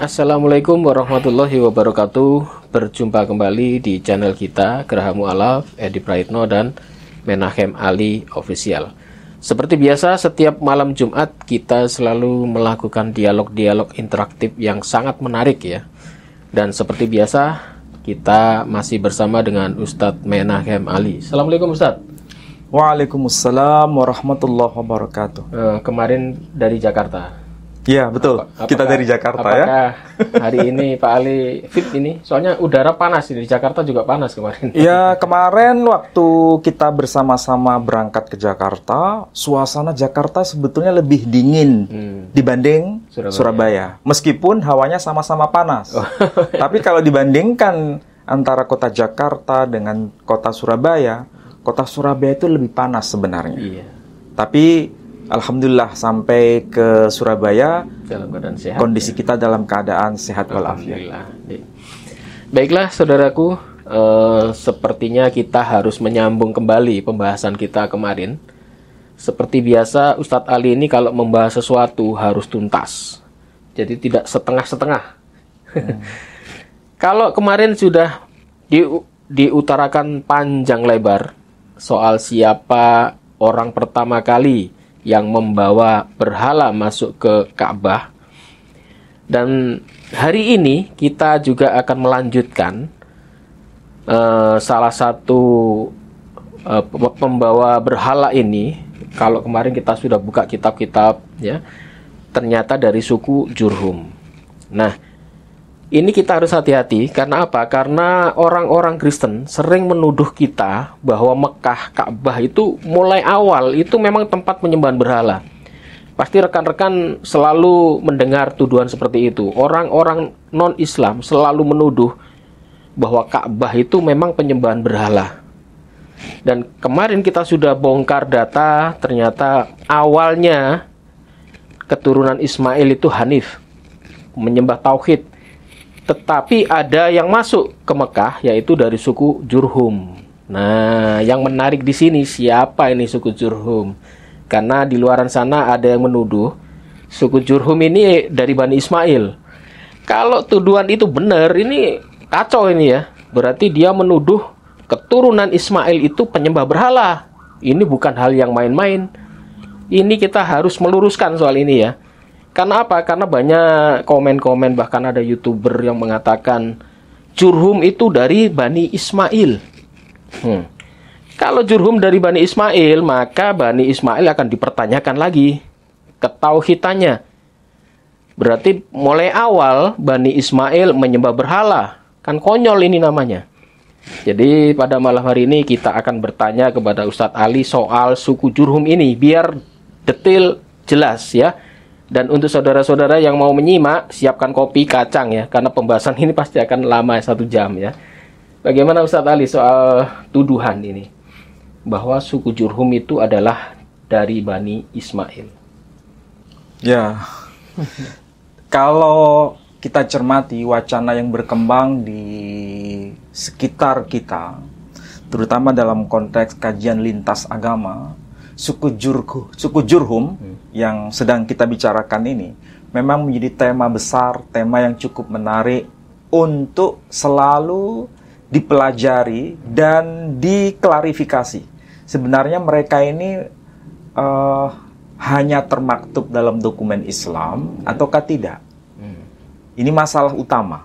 Assalamualaikum warahmatullahi wabarakatuh. Berjumpa kembali di channel kita Geraha Mu'alaf, Edi Praitno dan Menachem Ali Official. Seperti biasa, setiap malam Jumat kita selalu melakukan dialog-dialog interaktif yang sangat menarik ya. Dan seperti biasa, kita masih bersama dengan Ustadz Menachem Ali. Assalamualaikum Ustadz. Waalaikumsalam warahmatullahi wabarakatuh. Kemarin dari Jakarta. Iya betul, kita dari Jakarta ya. Apakah hari ini Pak Ali fit ini? Soalnya udara panas di Jakarta juga panas kemarin. Ya kemarin waktu kita bersama-sama berangkat ke Jakarta, suasana Jakarta sebetulnya lebih dingin dibanding Surabaya. Meskipun hawanya sama-sama panas. Tapi kalau dibandingkan antara kota Jakarta dengan kota Surabaya itu lebih panas sebenarnya. Iya. Tapi alhamdulillah sampai ke Surabaya dalam keadaan sehat, kondisi kita dalam keadaan sehat walafiat. Baiklah saudaraku, sepertinya kita harus menyambung kembali pembahasan kita kemarin. Seperti biasa, Ustadz Ali ini kalau membahas sesuatu harus tuntas, jadi tidak setengah-setengah. Kalau kemarin sudah diutarakan panjang lebar soal siapa orang pertama kali yang membawa berhala masuk ke Ka'bah. Dan hari ini kita juga akan melanjutkan salah satu pembawa berhala ini. Kalau kemarin kita sudah buka kitab-kitab ya, ternyata dari suku Jurhum. Nah, ini kita harus hati-hati. Karena apa? Karena orang-orang Kristen sering menuduh kita bahwa Mekah, Ka'bah itu mulai awal itu memang tempat penyembahan berhala. Pasti rekan-rekan selalu mendengar tuduhan seperti itu. Orang-orang non-Islam selalu menuduh bahwa Ka'bah itu memang penyembahan berhala. Dan kemarin kita sudah bongkar data, ternyata awalnya keturunan Ismail itu Hanif, menyembah tauhid. Tetapi ada yang masuk ke Mekah, yaitu dari suku Jurhum. Nah, yang menarik di sini siapa ini suku Jurhum? Karena di luaran sana ada yang menuduh suku Jurhum ini dari Bani Ismail. Kalau tuduhan itu benar, ini kacau ini ya. Berarti dia menuduh keturunan Ismail itu penyembah berhala. Ini bukan hal yang main-main. Ini kita harus meluruskan soal ini ya. Karena apa? Karena banyak komen-komen, bahkan ada YouTuber yang mengatakan Jurhum itu dari Bani Ismail. Kalau Jurhum dari Bani Ismail, maka Bani Ismail akan dipertanyakan lagi ketauhidannya. Berarti mulai awal Bani Ismail menyembah berhala. Kan konyol ini namanya. Jadi pada malam hari ini kita akan bertanya kepada Ustadz Ali soal suku Jurhum ini, biar detail jelas ya. Dan untuk saudara-saudara yang mau menyimak, siapkan kopi kacang ya, karena pembahasan ini pasti akan lama 1 jam ya. Bagaimana Ustadz Ali soal tuduhan ini, bahwa suku Jurhum itu adalah dari Bani Ismail? Ya, kalau kita cermati wacana yang berkembang di sekitar kita, terutama dalam konteks kajian lintas agama, suku Jurhum yang sedang kita bicarakan ini memang menjadi tema besar, tema yang cukup menarik untuk selalu dipelajari dan diklarifikasi. Sebenarnya mereka ini hanya termaktub dalam dokumen Islam ataukah tidak? Ini masalah utama.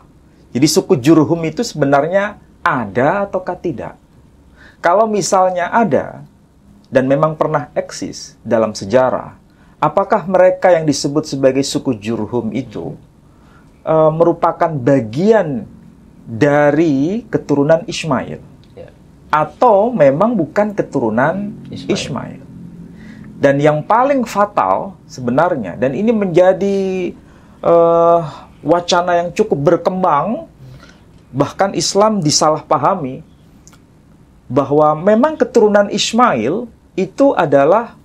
Jadi suku Jurhum itu sebenarnya ada ataukah tidak? Kalau misalnya ada dan memang pernah eksis dalam sejarah, apakah mereka yang disebut sebagai suku Jurhum itu merupakan bagian dari keturunan Ismail? Atau memang bukan keturunan Ismail? Dan yang paling fatal sebenarnya, dan ini menjadi wacana yang cukup berkembang, bahkan Islam disalahpahami, bahwa memang keturunan Ismail itu adalah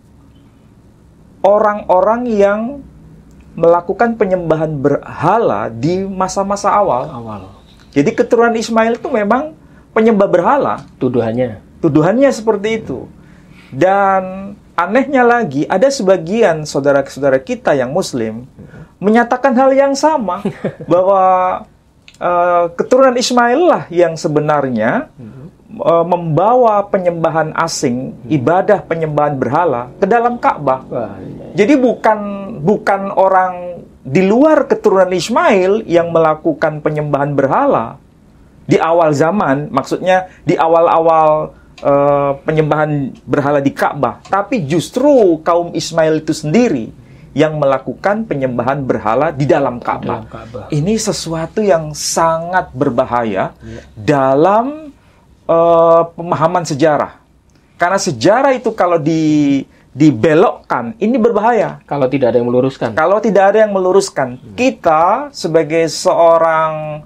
orang-orang yang melakukan penyembahan berhala di masa-masa awal. Jadi keturunan Ismail itu memang penyembah berhala. Tuduhannya seperti itu. Dan anehnya lagi, ada sebagian saudara-saudara kita yang Muslim menyatakan hal yang sama bahwa keturunan Ismail lah yang sebenarnya membawa penyembahan asing, ibadah penyembahan berhala ke dalam Ka'bah. Jadi bukan orang di luar keturunan Ismail yang melakukan penyembahan berhala di awal zaman, maksudnya di awal-awal penyembahan berhala di Ka'bah, tapi justru kaum Ismail itu sendiri yang melakukan penyembahan berhala di dalam Ka'bah. Ini sesuatu yang sangat berbahaya dalam pemahaman sejarah. Karena sejarah itu kalau dibelokkan, ini berbahaya. Kalau tidak ada yang meluruskan. Kalau tidak ada yang meluruskan, kita sebagai seorang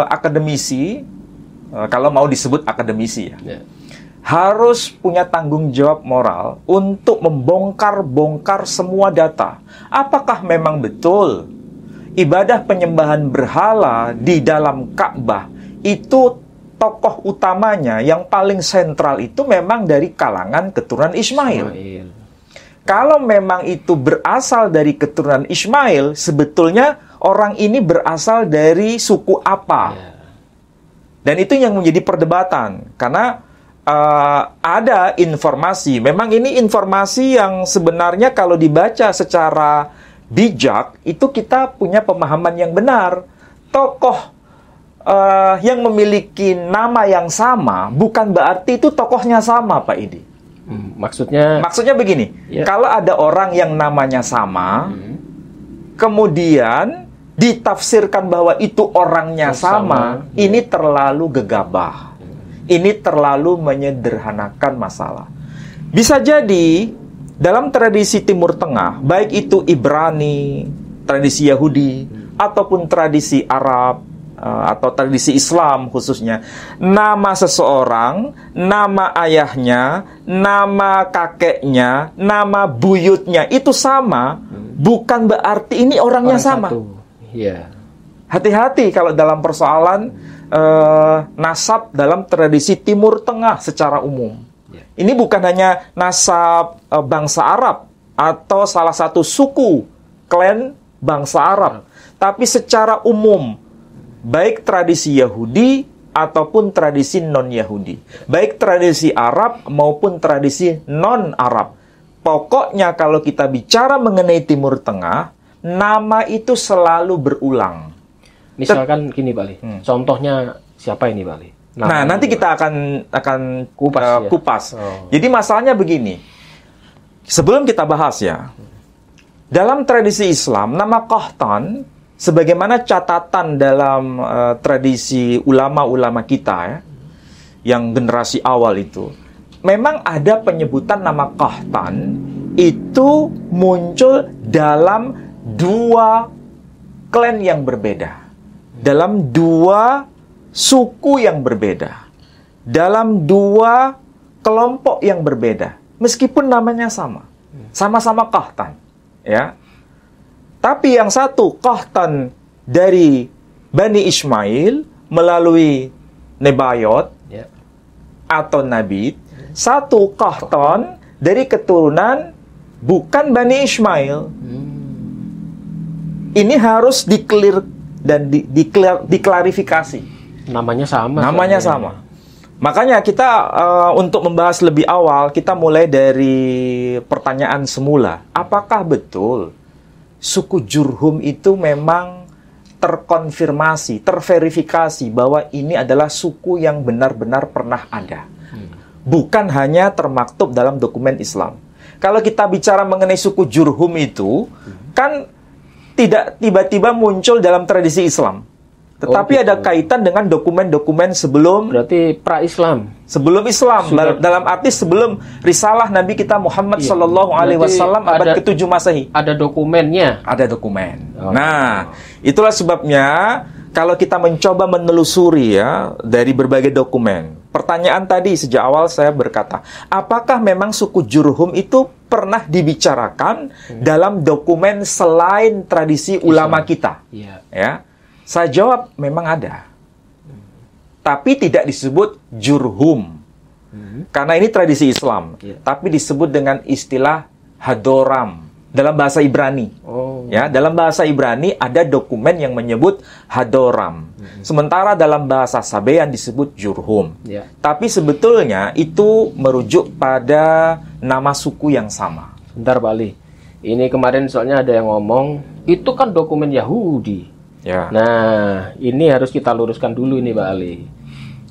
akademisi, kalau mau disebut akademisi ya, harus punya tanggung jawab moral untuk membongkar-bongkar semua data. Apakah memang betul ibadah penyembahan berhala di dalam Ka'bah itu tokoh utamanya yang paling sentral itu memang dari kalangan keturunan Ismail? Kalau memang itu berasal dari keturunan Ismail, sebetulnya orang ini berasal dari suku apa? Dan itu yang menjadi perdebatan, karena ada informasi, memang ini informasi yang sebenarnya kalau dibaca secara bijak, itu kita punya pemahaman yang benar. Tokoh yang memiliki nama yang sama, bukan berarti itu tokohnya sama, Pak Idi. Maksudnya begini, kalau ada orang yang namanya sama, kemudian ditafsirkan bahwa itu orangnya sama, ini terlalu gegabah. Ini terlalu menyederhanakan masalah. Bisa jadi dalam tradisi Timur Tengah, baik itu Ibrani, tradisi Yahudi, ataupun tradisi Arab, atau tradisi Islam khususnya, nama seseorang, nama ayahnya, nama kakeknya, nama buyutnya itu sama, bukan berarti ini orangnya sama. Hati-hati kalau dalam persoalan nasab dalam tradisi Timur Tengah secara umum. Ini bukan hanya nasab bangsa Arab atau salah satu suku klan bangsa Arab, tapi secara umum, baik tradisi Yahudi ataupun tradisi non-Yahudi, baik tradisi Arab maupun tradisi non-Arab. Pokoknya kalau kita bicara mengenai Timur Tengah, nama itu selalu berulang. Misalkan gini, Bali. Contohnya siapa ini, Bali? Nah, nanti kita akan kupas. Jadi masalahnya begini. Sebelum kita bahas ya, dalam tradisi Islam, nama Qahtan, sebagaimana catatan dalam tradisi ulama-ulama kita ya, yang generasi awal itu, memang ada penyebutan nama Qahtan itu muncul dalam dua klan yang berbeda. Dalam dua suku yang berbeda, dalam dua kelompok yang berbeda, meskipun namanya sama, sama-sama Qahtan, ya. Tapi yang satu Qahtan dari Bani Ismail melalui Nebayot atau Nabit, satu Qahtan dari keturunan bukan Bani Ismail. Ini harus di-clear dan diklarifikasi. Namanya sama. Makanya kita untuk membahas lebih awal, kita mulai dari pertanyaan semula. Apakah betul suku Jurhum itu memang terkonfirmasi, terverifikasi bahwa ini adalah suku yang benar-benar pernah ada? Bukan hanya termaktub dalam dokumen Islam. Kalau kita bicara mengenai suku Jurhum itu, kan tidak tiba-tiba muncul dalam tradisi Islam. Tetapi ada kaitan dengan dokumen-dokumen sebelum, berarti pra-Islam. Sebelum Islam, dalam arti sebelum risalah Nabi kita Muhammad sallallahu alaihi wasallam abad ke-7 Masehi. Ada dokumennya. Ada dokumen. Nah, itulah sebabnya kalau kita mencoba menelusuri ya dari berbagai dokumen. Pertanyaan tadi sejak awal saya berkata, apakah memang suku Jurhum itu pernah dibicarakan dalam dokumen selain tradisi ulama kita? Ya, saya jawab memang ada, tapi tidak disebut Jurhum, karena ini tradisi Islam, tapi disebut dengan istilah Hadoram dalam bahasa Ibrani. Ya, dalam bahasa Ibrani ada dokumen yang menyebut Hadoram. Sementara dalam bahasa Sabean disebut Jurhum. Tapi sebetulnya itu merujuk pada nama suku yang sama. Bentar Pak Ali. Ini kemarin soalnya ada yang ngomong, itu kan dokumen Yahudi. Ya. Nah, ini harus kita luruskan dulu ini Pak Ali.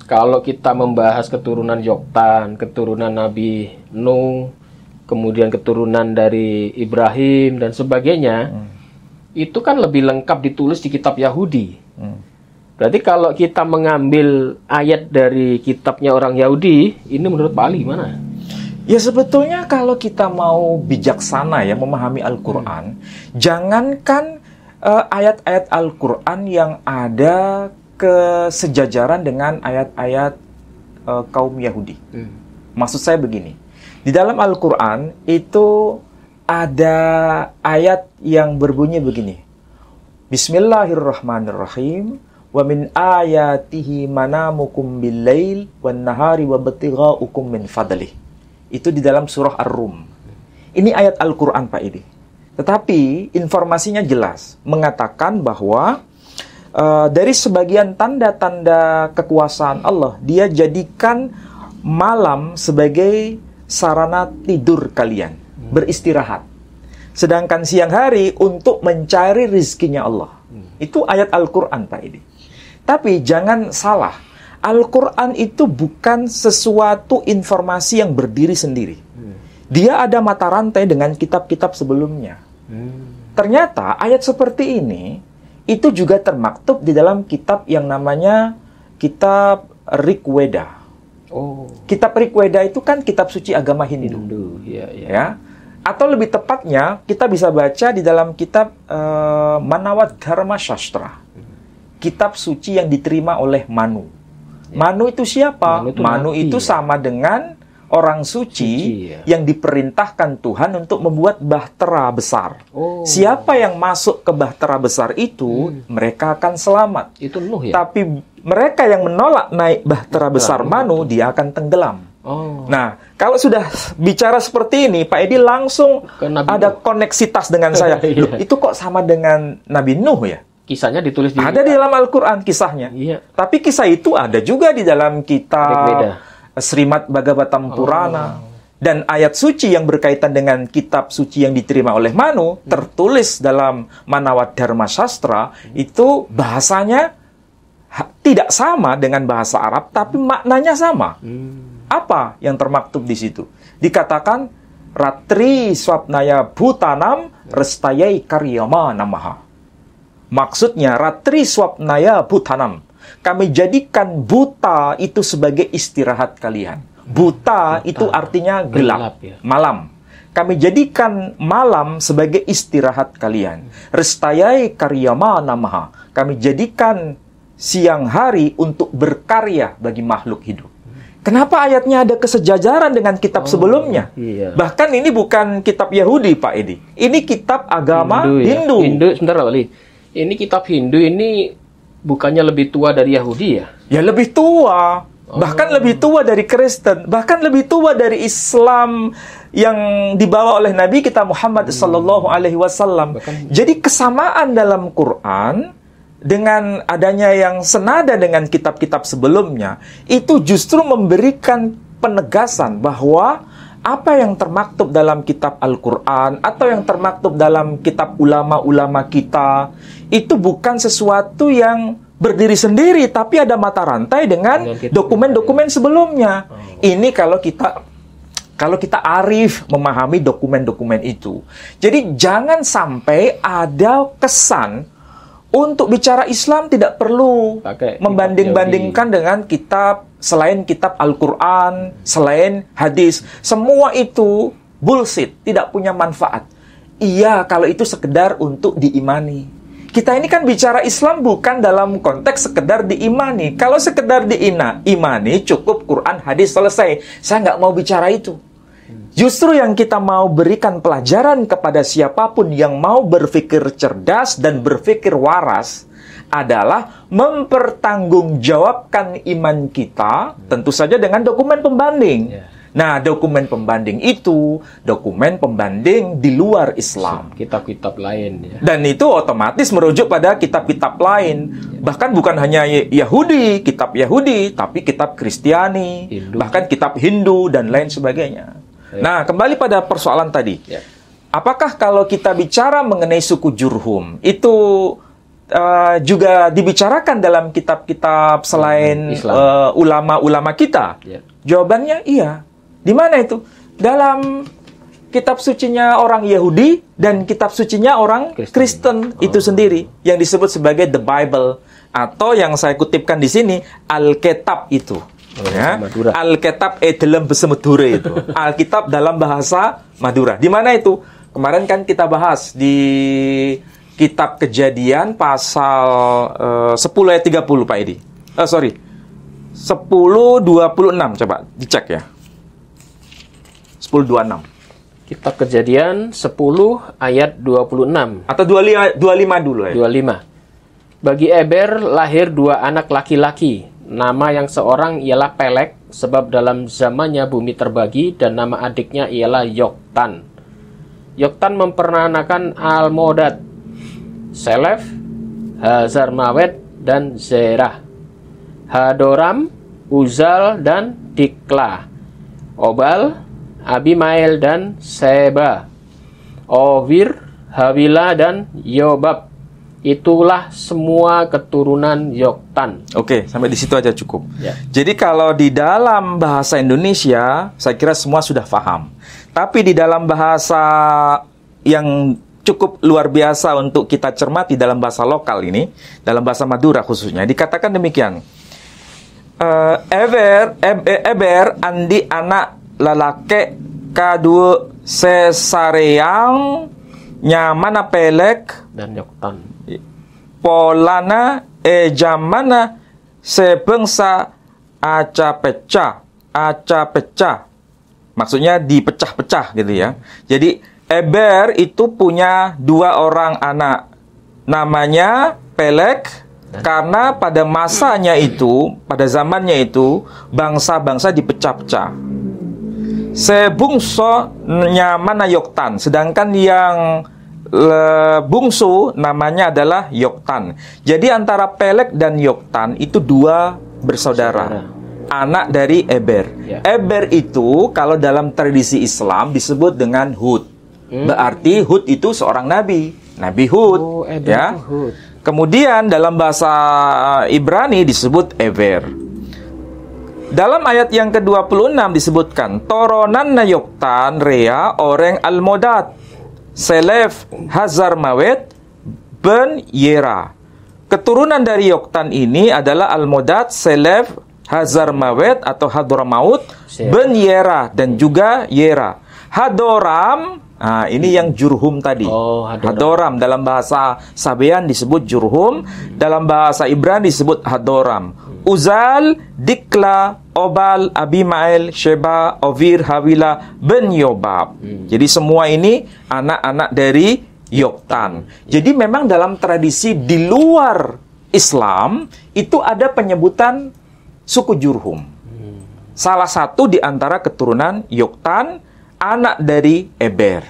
Kalau kita membahas keturunan Yoktan, keturunan Nabi Nuh, kemudian keturunan dari Ibrahim dan sebagainya, itu kan lebih lengkap ditulis di kitab Yahudi. Berarti kalau kita mengambil ayat dari kitabnya orang Yahudi, ini menurut Pak Ali gimana? Ya sebetulnya kalau kita mau bijaksana ya memahami Al-Quran, jangankan ayat-ayat Al-Quran yang ada kesejajaran dengan ayat-ayat kaum Yahudi. Maksud saya begini, di dalam Al-Quran itu ada ayat yang berbunyi begini. Bismillahirrahmanirrahim. Wa min ayatihi manamukum bil-lail wan nahari wa batigaukum min fadlih. Itu di dalam surah Ar-Rum. Ini ayat Al-Quran Pak Idi. Tetapi informasinya jelas. Mengatakan bahwa dari sebagian tanda-tanda kekuasaan Allah, dia jadikan malam sebagai sarana tidur kalian, beristirahat. Sedangkan siang hari untuk mencari rizkinya Allah. Itu ayat Al-Quran Pak Idi. Tapi jangan salah, Al-Quran itu bukan sesuatu informasi yang berdiri sendiri. Dia ada mata rantai dengan kitab-kitab sebelumnya. Ternyata ayat seperti ini, itu juga termaktub di dalam kitab yang namanya kitab Rig Weda. Kitab Rig Weda itu kan kitab suci agama Hindu. Ya. Atau lebih tepatnya, kita bisa baca di dalam kitab Manawat Dharma Shastra. Kitab suci yang diterima oleh Manu. Manu itu siapa? Manu itu sama dengan orang suci yang diperintahkan Tuhan untuk membuat bahtera besar. Siapa yang masuk ke bahtera besar itu, mereka akan selamat. Itu Nuh ya? Tapi mereka yang menolak naik bahtera besar Manu, dia akan tenggelam. Nah, kalau sudah bicara seperti ini, Pak Edi langsung ada koneksitas dengan saya. Loh, itu kok sama dengan Nabi Nuh ya? Kisahnya ditulis di... Ada di dalam Al-Quran kisahnya. Tapi kisah itu ada juga di dalam kitab Srimad Bhagavatam Purana. Dan ayat suci yang berkaitan dengan kitab suci yang diterima oleh Manu, tertulis dalam Manawat Dharma Shastra, itu bahasanya tidak sama dengan bahasa Arab, tapi maknanya sama. Apa yang termaktub di situ? Dikatakan, Ratri Swapnaya Bhutanam Restayai Karyama Namaha. Maksudnya, Ratri Swapnaya Bhutanam. Kami jadikan buta itu sebagai istirahat kalian. Buta itu artinya gelap, malam. Kami jadikan malam sebagai istirahat kalian. Restayai Karyama Namaha. Kami jadikan siang hari untuk berkarya bagi makhluk hidup. Kenapa ayatnya ada kesejajaran dengan kitab sebelumnya? Bahkan ini bukan kitab Yahudi, Pak Edi. Ini kitab agama Hindu. Hindu, sebentar Pak Ali. Ini kitab Hindu ini bukannya lebih tua dari Yahudi ya? Ya lebih tua. Bahkan lebih tua dari Kristen. Bahkan lebih tua dari Islam yang dibawa oleh Nabi kita Muhammad SAW. Jadi kesamaan dalam Quran dengan adanya yang senada dengan kitab-kitab sebelumnya, itu justru memberikan penegasan bahwa apa yang termaktub dalam kitab Al-Quran atau yang termaktub dalam kitab ulama-ulama kita, itu bukan sesuatu yang berdiri sendiri, tapi ada mata rantai dengan dokumen-dokumen sebelumnya. Ini kalau kita arif memahami dokumen-dokumen itu. Jadi jangan sampai ada kesan untuk bicara Islam tidak perlu membanding-bandingkan dengan kitab selain kitab Al-Quran, selain hadis. Semua itu bullshit, tidak punya manfaat. Iya, kalau itu sekedar untuk diimani. Kita ini kan bicara Islam bukan dalam konteks sekedar diimani. Kalau sekedar diimani, cukup Quran, hadis, selesai. Saya nggak mau bicara itu. Justru yang kita mau berikan pelajaran kepada siapapun yang mau berpikir cerdas dan berpikir waras adalah mempertanggungjawabkan iman kita, tentu saja dengan dokumen pembanding. Nah, dokumen pembanding itu dokumen pembanding di luar Islam. Kitab-kitab lain ya. Dan itu otomatis merujuk pada kitab-kitab lain. Bahkan bukan hanya Yahudi, kitab Yahudi, tapi kitab Kristiani, Hindu. bahkan kitab Hindu dan lain sebagainya. Nah, kembali pada persoalan tadi. Ya. Apakah kalau kita bicara mengenai suku Jurhum, itu juga dibicarakan dalam kitab-kitab selain ulama-ulama kita? Ya. Jawabannya iya. Di mana itu? Dalam kitab sucinya orang Yahudi dan kitab sucinya orang Kristen itu sendiri yang disebut sebagai the Bible, atau yang saya kutipkan di sini Alkitab itu. Ya. Alkitab dalam bahasa Madura itu. Alkitab dalam bahasa Madura. Di mana itu? Kemarin kan kita bahas di kitab Kejadian pasal 10 ayat 30 Pak Edi. 10:26 coba dicek ya. 10:26. Kitab Kejadian 10 ayat 26 atau 25 dulu ya. 25. Bagi Eber lahir 2 anak laki-laki. Nama yang seorang ialah Pelek, sebab dalam zamannya bumi terbagi, dan nama adiknya ialah Yoktan. Yoktan memperanakan Almodad, Selef, Hazarmawet, dan Zerah, Hadoram, Uzal, dan Dikla, Obal, Abimael, dan Seba, Ovir, Hawila, dan Yobab. Itulah semua keturunan Yoktan. Oke, sampai di situ aja cukup. Ya. Jadi kalau di dalam bahasa Indonesia, saya kira semua sudah paham. Tapi di dalam bahasa yang cukup luar biasa untuk kita cermati dalam bahasa lokal ini, dalam bahasa Madura khususnya, dikatakan demikian. Eber andi anak lalake kadua sesareang nyamana Pelek Dan Yoktan. polana jamana sebangsa aca pecah. Maksudnya dipecah-pecah gitu ya. Jadi Eber itu punya 2 orang anak. Namanya Pelek, karena pada masanya itu, pada zamannya itu, bangsa-bangsa dipecah-pecah. Sebungso nyamana Yoktan, sedangkan yang bungsu namanya adalah Yoktan. Jadi antara Pelek dan Yoktan itu 2 bersaudara, anak dari Eber. Ya. Eber itu kalau dalam tradisi Islam disebut dengan Hud. Berarti Hud itu seorang nabi, Nabi Hud. Oh, Eber Ya. itu Hud. Kemudian dalam bahasa Ibrani disebut Eber. Dalam ayat yang ke-26 disebutkan Toronan na Yoktan rea orang Almodad, Selef Hazarmawet ben Yera. Keturunan dari Yoktan ini adalah Almodad, Selef Hazarmawet atau Hadramaut ben Yera dan juga Yera. Hadoram, ini yang Jurhum tadi. Hadoram dalam bahasa Sabean disebut Jurhum, dalam bahasa Ibrani disebut Hadoram. Uzal, Dikla, Obal, Abimael, Sheba, Ovir, Hawila, Ben Yobab. Jadi semua ini anak-anak dari Yoktan. Jadi memang dalam tradisi di luar Islam itu ada penyebutan suku Jurhum. Salah satu di antara keturunan Yoktan, anak dari Eber.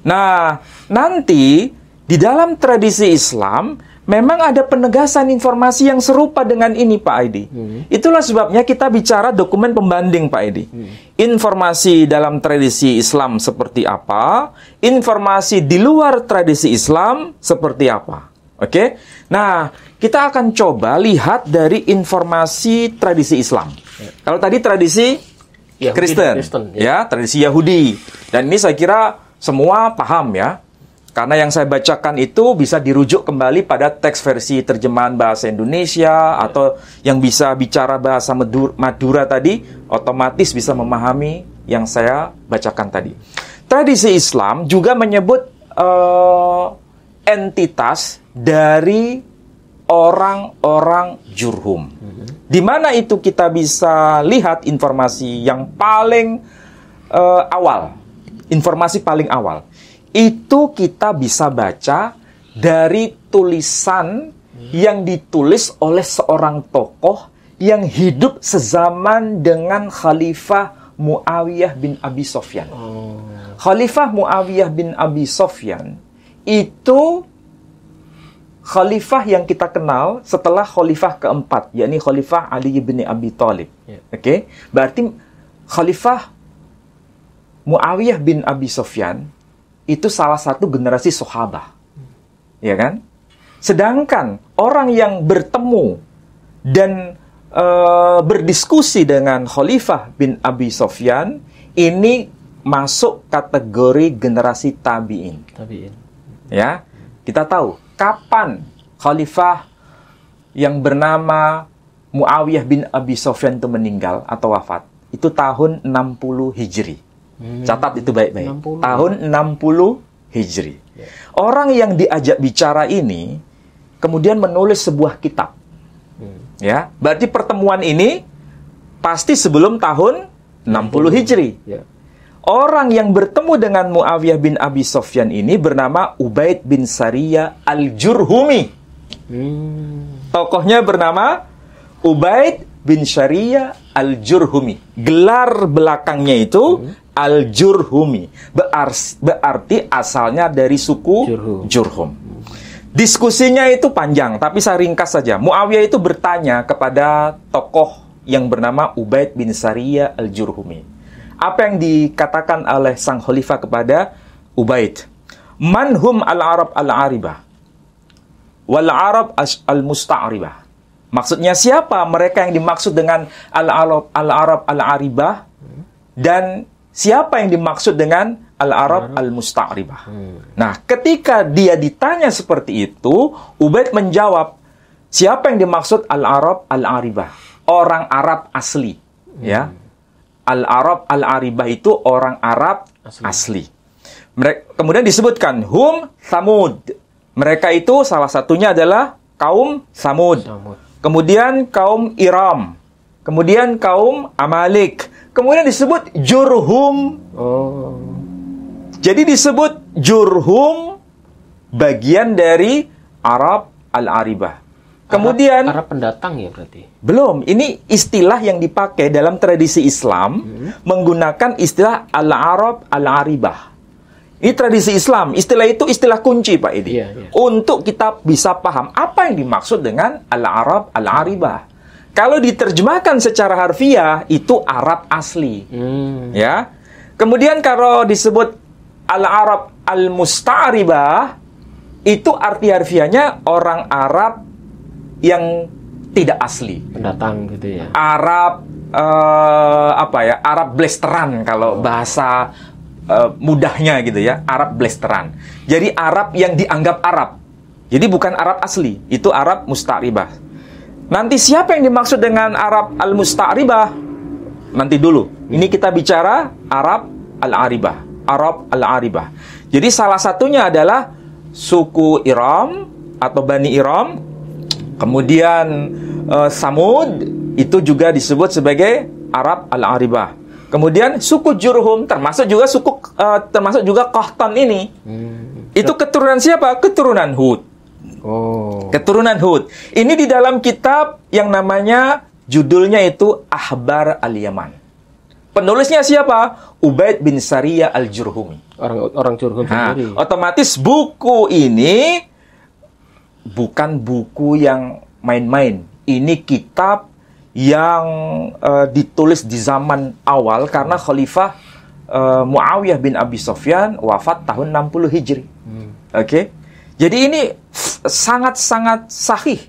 Nah, nanti di dalam tradisi Islam memang ada penegasan informasi yang serupa dengan ini, Pak Aidi. Itulah sebabnya kita bicara dokumen pembanding, Pak Aidi. Informasi dalam tradisi Islam seperti apa, informasi di luar tradisi Islam seperti apa. Oke? Nah, kita akan coba lihat dari informasi tradisi Islam. Kalau tadi tradisi Yahudi Kristen, ya, tradisi Yahudi. Dan ini saya kira semua paham ya. Karena yang saya bacakan itu bisa dirujuk kembali pada teks versi terjemahan bahasa Indonesia, atau yang bisa bicara bahasa Madura tadi, otomatis bisa memahami yang saya bacakan tadi. Tradisi Islam juga menyebut entitas dari orang-orang Jurhum. Di mana itu kita bisa lihat informasi yang paling awal. Informasi paling awal. Itu kita bisa baca dari tulisan yang ditulis oleh seorang tokoh yang hidup sezaman dengan Khalifah Muawiyah bin Abi Sofyan. Oh. Khalifah Muawiyah bin Abi Sofyan itu khalifah yang kita kenal setelah khalifah keempat, yakni Khalifah Ali bin Abi Thalib. Ya. Oke, berarti Khalifah Muawiyah bin Abi Sofyan itu salah satu generasi sahabat. Ya kan? Sedangkan orang yang bertemu dan berdiskusi dengan Khalifah bin Abi Sofyan ini masuk kategori generasi tabi'in. Tabi'in. Ya, kita tahu kapan Khalifah yang bernama Muawiyah bin Abi Sofyan itu meninggal atau wafat. Itu tahun 60 Hijri. Catat itu baik-baik. 60. Tahun 60 Hijri. Orang yang diajak bicara ini kemudian menulis sebuah kitab. Ya, berarti pertemuan ini pasti sebelum tahun 60 Hijri. Ya. Orang yang bertemu dengan Muawiyah bin Abi Sofyan ini bernama Ubaid bin Sariyah Al-Jurhumi. Tokohnya bernama Ubaid bin Sariyah Al-Jurhumi. Gelar belakangnya itu Al-Jurhumi. Berarti asalnya dari suku Jurhum. Diskusinya itu panjang, tapi saya ringkas saja. Muawiyah itu bertanya kepada tokoh yang bernama Ubaid bin Sariyah Al-Jurhumi. Apa yang dikatakan oleh sang khalifah kepada Ubaid? Manhum al-Arab al-Aribah wal Arab al-Musta'ribah. Maksudnya siapa mereka yang dimaksud dengan al-Arab al-Aribah dan siapa yang dimaksud dengan Al-Arab Al-Musta'ribah. Nah, ketika dia ditanya seperti itu, Ubaid menjawab, siapa yang dimaksud Al-Arab Al-Aribah? Orang Arab asli. Ya. Al-Arab Al-Aribah itu orang Arab asli. Kemudian disebutkan, Hum Samud. Mereka itu salah satunya adalah kaum Samud. Kemudian kaum Iram. Kemudian kaum Amalik. Kemudian disebut Jurhum. Jadi disebut Jurhum bagian dari Arab Al-Aribah. Kemudian Arab pendatang ya berarti? Belum, ini istilah yang dipakai dalam tradisi Islam menggunakan istilah Al-Arab Al-Aribah. Ini tradisi Islam, istilah itu istilah kunci Pak Edi. Untuk kita bisa paham apa yang dimaksud dengan Al-Arab Al-Aribah. Kalau diterjemahkan secara harfiah itu Arab asli. Ya. Kemudian kalau disebut Al-Arab Al-Musta'ribah itu arti harfiahnya orang Arab yang tidak asli. Pendatang gitu ya. Arab Arab blasteran kalau bahasa mudahnya gitu ya, Arab blasteran. Jadi Arab yang dianggap Arab. Jadi bukan Arab asli, itu Arab Musta'ribah. Nanti siapa yang dimaksud dengan Arab Al-Musta'ribah? Nanti dulu. Ini kita bicara Arab Al-Aribah. Arab Al-Aribah. Jadi salah satunya adalah suku Iram atau Bani Iram. Kemudian Samud itu juga disebut sebagai Arab Al-Aribah. Kemudian suku Jurhum termasuk juga Qahtan ini. Itu keturunan siapa? Keturunan Hud. Keturunan Hud. Ini di dalam kitab yang namanya judulnya itu Ahbar Al-Yaman. Penulisnya siapa? Ubaid bin Sariyah Al-Jurhumi. Orang Jurhum sendiri. Otomatis buku ini bukan buku yang main-main. Ini kitab yang ditulis di zaman awal karena Khalifah Muawiyah bin Abi Sofyan wafat tahun 60 Hijri. Oke. Jadi ini sangat-sangat sahih.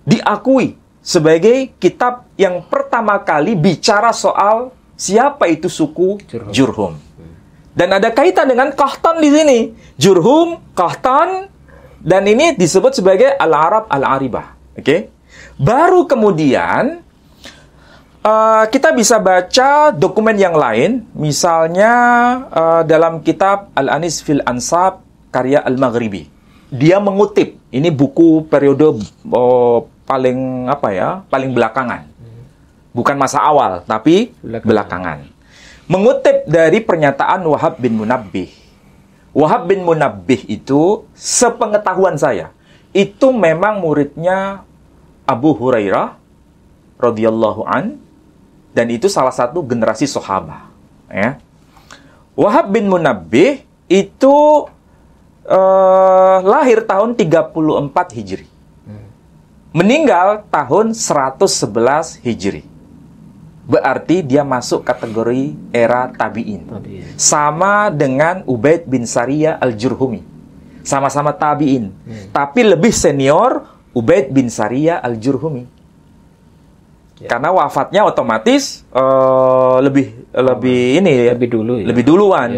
Diakui sebagai kitab yang pertama kali bicara soal siapa itu suku Jurhum. Dan ada kaitan dengan Qahtan di sini. Jurhum, Qahtan, dan ini disebut sebagai Al-Arab Al-Aribah. Oke? Baru kemudian kita bisa baca dokumen yang lain, misalnya dalam kitab Al-Anis fil Ansab karya Al-Maghribi. Dia mengutip, ini buku periode paling belakangan. Bukan masa awal, tapi belakangan. Mengutip dari pernyataan Wahab bin Munabbih. Wahab bin Munabbih itu, sepengetahuan saya, itu memang muridnya Abu Hurairah radhiyallahu an dan itu salah satu generasi sahabat. Ya. Wahab bin Munabbih itu lahir tahun 34 Hijri. Meninggal tahun 111 Hijri. Berarti dia masuk kategori era tabi'in. Sama dengan Ubaid bin Sariyah al-Jurhumi. Sama-sama tabi'in. Tapi lebih senior Ubaid bin Sariyah al-Jurhumi. Karena wafatnya otomatis lebih dulu ya. Lebih duluan.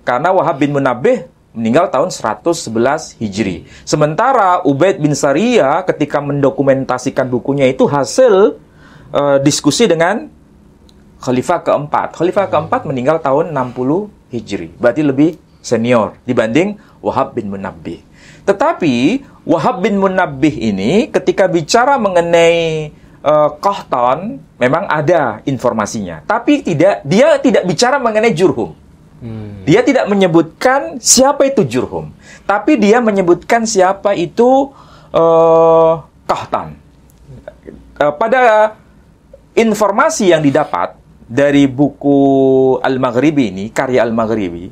Karena Wahab bin Munabbih meninggal tahun 111 Hijri. Sementara Ubaid bin Sariyah ketika mendokumentasikan bukunya itu hasil diskusi dengan Khalifah keempat. Khalifah keempat meninggal tahun 60 Hijri. Berarti lebih senior dibanding Wahab bin Munabbih. Tetapi Wahab bin Munabbih ini ketika bicara mengenai Qahtan memang ada informasinya. Tapi dia tidak bicara mengenai Jurhum. Dia tidak menyebutkan siapa itu Jurhum. Tapi dia menyebutkan siapa itu Qahtan. Pada informasi yang didapat dari buku Al-Maghribi ini, karya Al-Maghribi,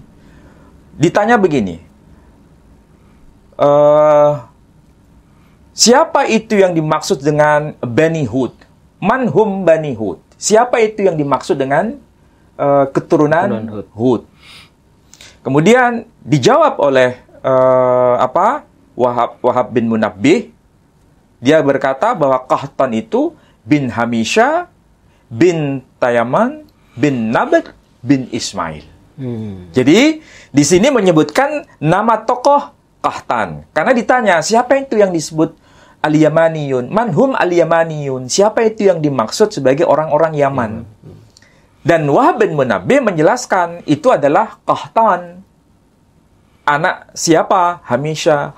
ditanya begini, siapa itu yang dimaksud dengan Bani Hud? Manhum Bani Hud? Siapa itu yang dimaksud dengan keturunan Hud? Kemudian dijawab oleh Wahab bin Munabbih. Dia berkata bahwa Qahtan itu bin Hamisha, bin Tayaman, bin Nabat, bin Ismail. Jadi di sini menyebutkan nama tokoh Qahtan. Karena ditanya siapa itu yang disebut Al-Yamaniyun? Manhum Al-Yamaniyun? Siapa itu yang dimaksud sebagai orang-orang Yaman? Dan Wahab bin Munabbih menjelaskan itu adalah Qahtan. Anak siapa? Hamisha,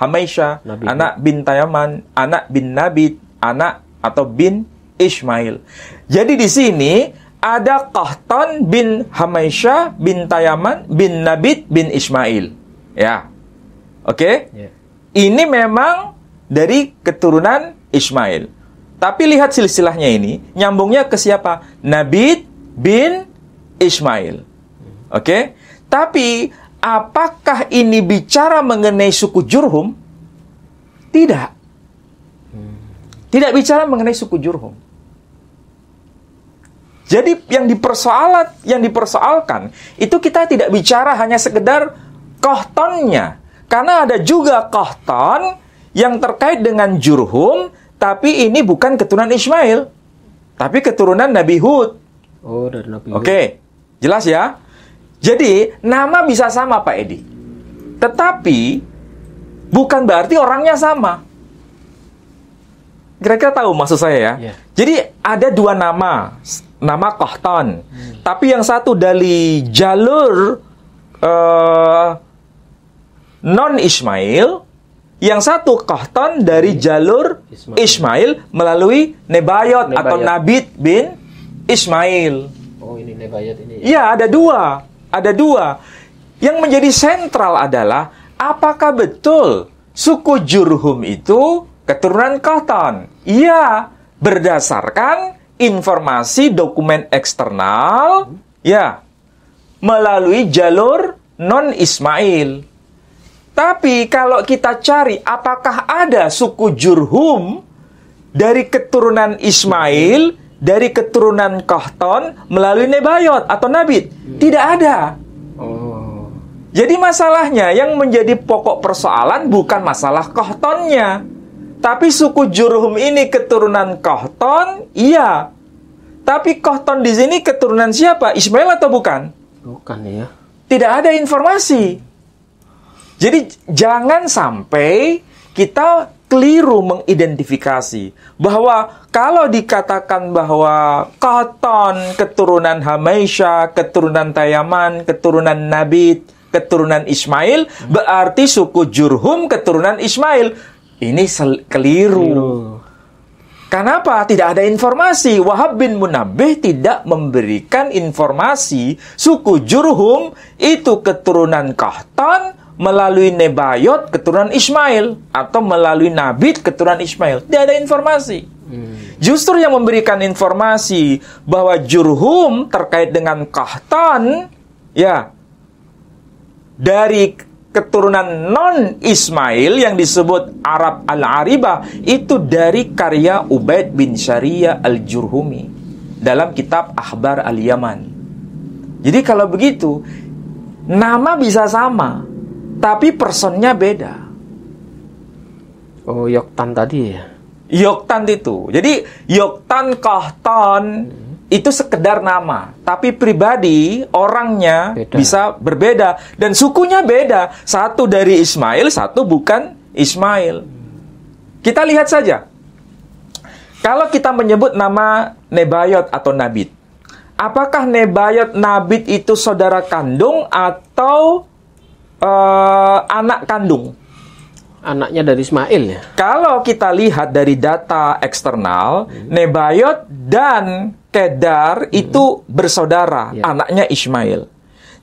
anak bin Tayaman, anak bin Nabit, anak atau bin Ismail. Jadi di sini ada Qahtan bin Hamisha bin Tayaman bin Nabit bin Ismail. Ya. Oke? Ini memang dari keturunan Ismail. Tapi lihat silsilahnya ini, nyambungnya ke siapa? Nabit bin Ismail. Oke? Tapi apakah ini bicara mengenai suku Jurhum? Tidak. Tidak bicara mengenai suku Jurhum. Jadi yang dipersoalkan itu kita tidak bicara hanya sekedar Qahtannya. Karena ada juga Qahtan yang terkait dengan Jurhum, tapi ini bukan keturunan Ismail, tapi keturunan Nabi Hud. Oh, dari Nabi Hud. Oke, jelas ya? Jadi, nama bisa sama, Pak Edi. Tetapi, bukan berarti orangnya sama. Kira-kira tahu maksud saya ya? Jadi, ada dua nama. Nama Qahtan. Tapi yang satu dari jalur non-Ismail, yang satu Qahtan dari jalur Ismail melalui Nebayot atau Nabit bin Ismail. Oh, ini Nebayot ini. Iya, ada dua. Ada dua. Yang menjadi sentral adalah apakah betul suku Jurhum itu keturunan Qahtan? Iya, berdasarkan informasi dokumen eksternal, ya, melalui jalur non-Ismail. Tapi kalau kita cari apakah ada suku Jurhum dari keturunan Ismail, dari keturunan Qahtan melalui Nebayot atau Nabit? Tidak ada. Jadi masalahnya yang menjadi pokok persoalan bukan masalah Qahtannya, tapi suku Jurhum ini keturunan Qahtan, iya. Tapi Qahtan di sini keturunan siapa? Ismail atau bukan? Bukan ya. Tidak ada informasi. Jadi jangan sampai kita keliru mengidentifikasi bahwa kalau dikatakan bahwa Qahtan keturunan Hamisha, keturunan Tayaman, keturunan Nabit, keturunan Ismail, berarti suku Jurhum keturunan Ismail. Ini keliru. Kenapa? Tidak ada informasi. Wahab bin Munabbih tidak memberikan informasi suku Jurhum itu keturunan Qahtan melalui Nebayot keturunan Ismail atau melalui Nabit keturunan Ismail. Tidak ada informasi. Justru yang memberikan informasi bahwa Jurhum terkait dengan Qahtan, ya, dari keturunan non-Ismail yang disebut Arab Al-Aribah, itu dari karya Ubaid bin Syariah Al-Jurhumi dalam kitab Akhbar Al-Yaman. Jadi kalau begitu, nama bisa sama, tapi personnya beda. Oh, Yoktan tadi ya? Yoktan itu. Jadi Yoktan, Qahtan itu sekedar nama, tapi pribadi orangnya beda. bisa berbeda dan sukunya beda. Satu dari Ismail, satu bukan Ismail. Kita lihat saja. Kalau kita menyebut nama Nebayot atau Nabit, apakah Nebayot Nabit itu saudara kandung atau anak kandung? Anaknya dari Ismail ya? Kalau kita lihat dari data eksternal, Nebayot dan Kedar itu bersaudara, anaknya Ismail.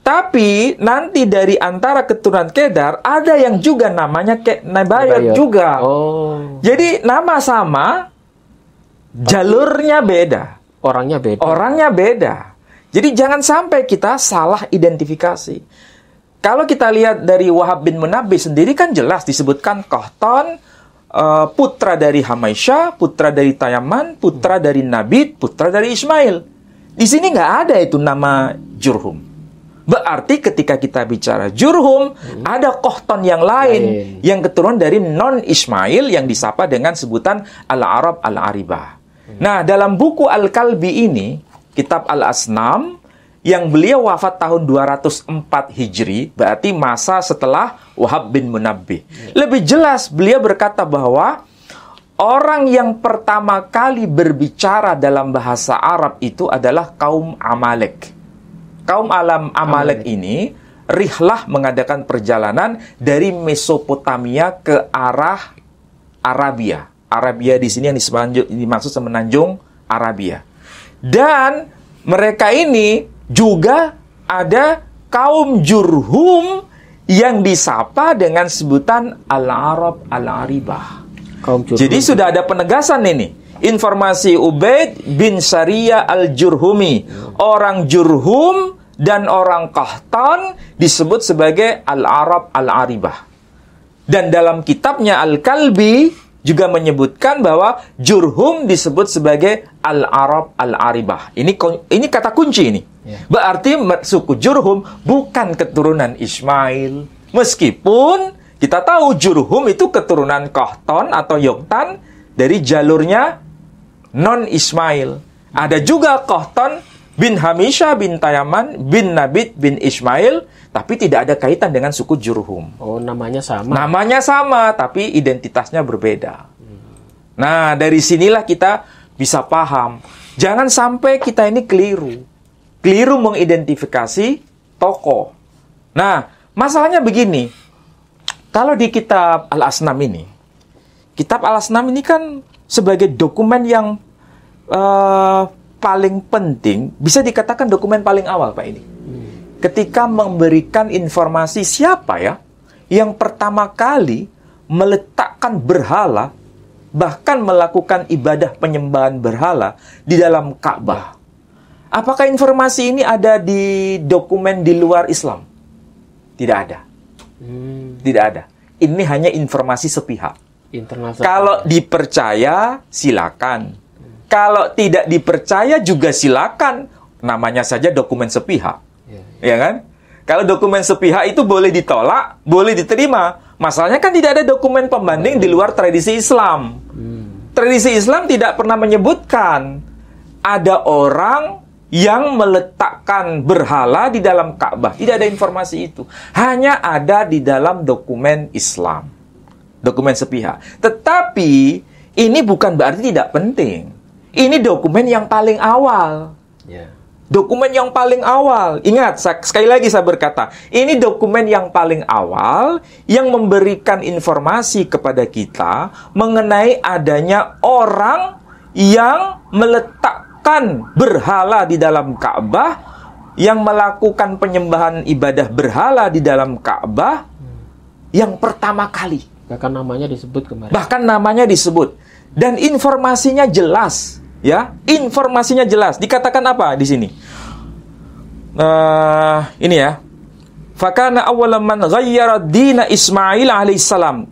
Tapi nanti dari antara keturunan Kedar ada yang juga namanya Nebayot juga. Oh. Jadi nama sama, jalurnya beda. Orangnya beda. Orangnya beda. Jadi jangan sampai kita salah identifikasi. Kalau kita lihat dari Wahab bin Munabbih sendiri kan jelas disebutkan Qahtan, putra dari Hamaisyah, putra dari Tayaman, putra dari Nabit, putra dari Ismail. Di sini nggak ada itu nama Jurhum. Berarti ketika kita bicara Jurhum, ada Qahtan yang lain yang keturunan dari non-Ismail yang disapa dengan sebutan Al-Arab Al-Aribah. Nah, dalam buku Al-Kalbi ini, kitab Al-Asnam, yang beliau wafat tahun 204 Hijri, berarti masa setelah Wahab bin Munabbih. Lebih jelas, beliau berkata bahwa orang yang pertama kali berbicara dalam bahasa Arab itu adalah kaum Amalek. Kaum Amalek ini rihlah mengadakan perjalanan dari Mesopotamia ke arah Arabia. Arabia di sini yang dimaksud semenanjung Arabia. Dan mereka ini juga ada kaum Jurhum yang disapa dengan sebutan Al-Arab Al-Aribah. Jadi sudah ada penegasan ini. Informasi Ubaid bin Syariah Al-Jurhumi. Orang Jurhum dan orang Qahtan disebut sebagai Al-Arab Al-Aribah. Dan dalam kitabnya Al-Kalbi juga menyebutkan bahwa Jurhum disebut sebagai Al-Arab Al-Aribah. Ini kata kunci ini. Berarti suku Jurhum bukan keturunan Ismail. Meskipun kita tahu Jurhum itu keturunan Qahtan atau Yoktan dari jalurnya non-Ismail. Ada juga Qahtan bin Hamisyah bin Tayaman bin Nabit bin Ismail, tapi tidak ada kaitan dengan suku Jurhum. Oh, namanya sama. Namanya sama, tapi identitasnya berbeda. Nah, dari sinilah kita bisa paham. Jangan sampai kita ini keliru. Keliru mengidentifikasi tokoh. Nah, masalahnya begini. Kalau di kitab Al-Asnam ini, kitab Al-Asnam ini kan sebagai dokumen yang paling penting, bisa dikatakan dokumen paling awal, Pak ini. Ketika memberikan informasi siapa ya yang pertama kali meletakkan berhala, bahkan melakukan ibadah penyembahan berhala di dalam Ka'bah. Apakah informasi ini ada di dokumen di luar Islam? Tidak ada. Tidak ada. Ini hanya informasi sepihak. Kalau dipercaya, silakan. Kalau tidak dipercaya juga silakan. Namanya saja dokumen sepihak. Ya kan? Kalau dokumen sepihak itu boleh ditolak, boleh diterima. Masalahnya kan tidak ada dokumen pembanding di luar tradisi Islam. Tradisi Islam tidak pernah menyebutkan ada orang yang meletakkan berhala di dalam Ka'bah. Tidak ada informasi itu. Hanya ada di dalam dokumen Islam. Dokumen sepihak. Tetapi ini bukan berarti tidak penting. Ini dokumen yang paling awal. Dokumen yang paling awal. Ingat, sekali lagi saya berkata, ini dokumen yang paling awal yang memberikan informasi kepada kita mengenai adanya orang yang meletakkan berhala di dalam Ka'bah, yang melakukan penyembahan ibadah berhala di dalam Ka'bah yang pertama kali. Bahkan namanya disebut kemarin. Bahkan namanya disebut. Dan informasinya jelas, ya. Informasinya jelas. Dikatakan apa di sini? Ini ya. Fakana awwalan man ghayyara dina Ismail alaihissalam.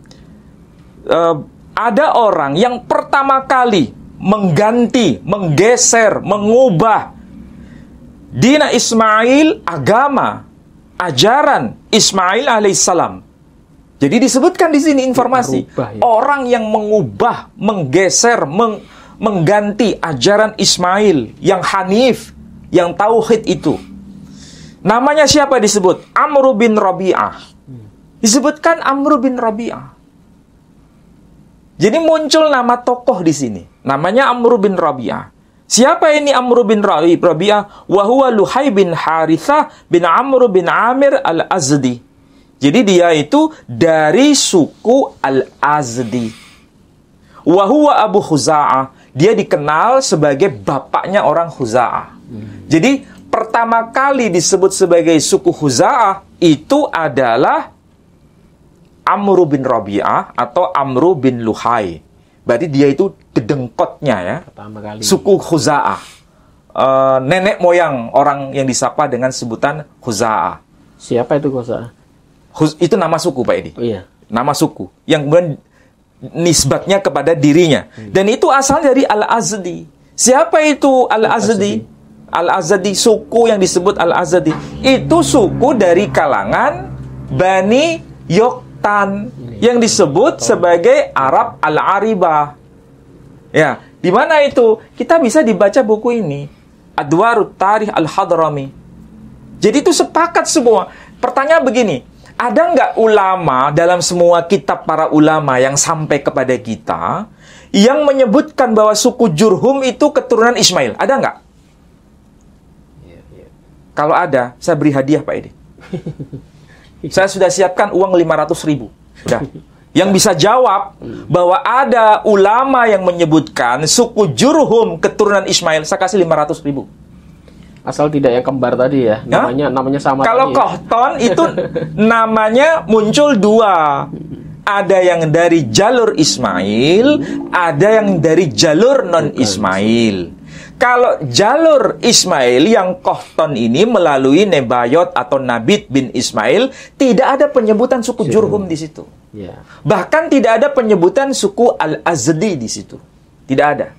Ada orang yang pertama kali mengganti, menggeser, mengubah dina Ismail, agama, ajaran Ismail alaihissalam. Jadi disebutkan di sini informasi Merubah, ya. Orang yang mengubah, menggeser, mengganti ajaran Ismail yang hanif, yang tauhid itu. Namanya siapa disebut? Amr bin Rabi'ah. Disebutkan Amr bin Rabi'ah. Jadi muncul nama tokoh di sini. Namanya Amr bin Rabi'ah. Siapa ini Amr bin Rabi'ah? Wa huwa Luhai bin Harithah bin Amr bin Amir al-Azdi. Jadi dia itu dari suku Al-Azdi. Wa huwa Abu Khuza'ah. Dia dikenal sebagai bapaknya orang Khuza'ah. Jadi pertama kali disebut sebagai suku Khuza'ah itu adalah Amr bin Rabi'ah atau Amr bin Luhai. Berarti dia itu dedengkotnya ya. Pertama kali. Suku Khuza'ah. Nenek moyang orang yang disapa dengan sebutan Khuza'ah. Siapa itu Kosa? Itu nama suku, Pak Edi. Oh iya. Nama suku yang kemudian nisbatnya kepada dirinya. Dan itu asal dari Al-Azdi. Siapa itu Al-Azdi? Al-Azdi, suku yang disebut Al-Azdi. Itu suku dari kalangan Bani Yoktan yang disebut sebagai Arab Al-Aribah. Ya, di mana itu? Kita bisa dibaca buku ini. Adwarut Tarikh Al-Hadrami. Jadi itu sepakat semua. Pertanyaan begini, ada nggak ulama dalam semua kitab para ulama yang sampai kepada kita yang menyebutkan bahwa suku Jurhum itu keturunan Ismail? Ada nggak? Kalau ada, saya beri hadiah, Pak Edi. Saya sudah siapkan uang 500.000. Udah. Yang bisa jawab bahwa ada ulama yang menyebutkan suku Jurhum keturunan Ismail, saya kasih 500.000. Asal tidak yang kembar tadi ya. Namanya sama. Kalau tadi, Qahtan itu namanya muncul dua. Ada yang dari jalur Ismail, ada yang dari jalur non-Ismail. Kalau jalur Ismail yang Qahtan ini melalui Nebayot atau Nabit bin Ismail, tidak ada penyebutan suku Jurhum di situ. Ya. Bahkan tidak ada penyebutan suku Al-Azdi di situ. Tidak ada.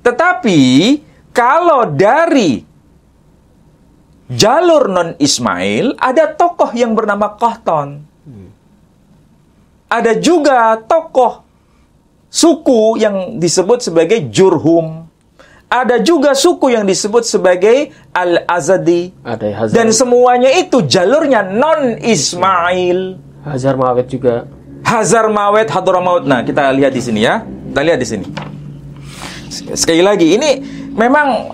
Tetapi kalau dari jalur non-Ismail, ada tokoh yang bernama Qahtan. Ada juga tokoh suku yang disebut sebagai Jurhum. Ada juga suku yang disebut sebagai Al-Azdi. Dan semuanya itu jalurnya non-Ismail. Hazar Mawet juga. Hazar Mawet, Hadramaut. Nah, kita lihat di sini ya. Kita lihat di sini. Sekali lagi, ini memang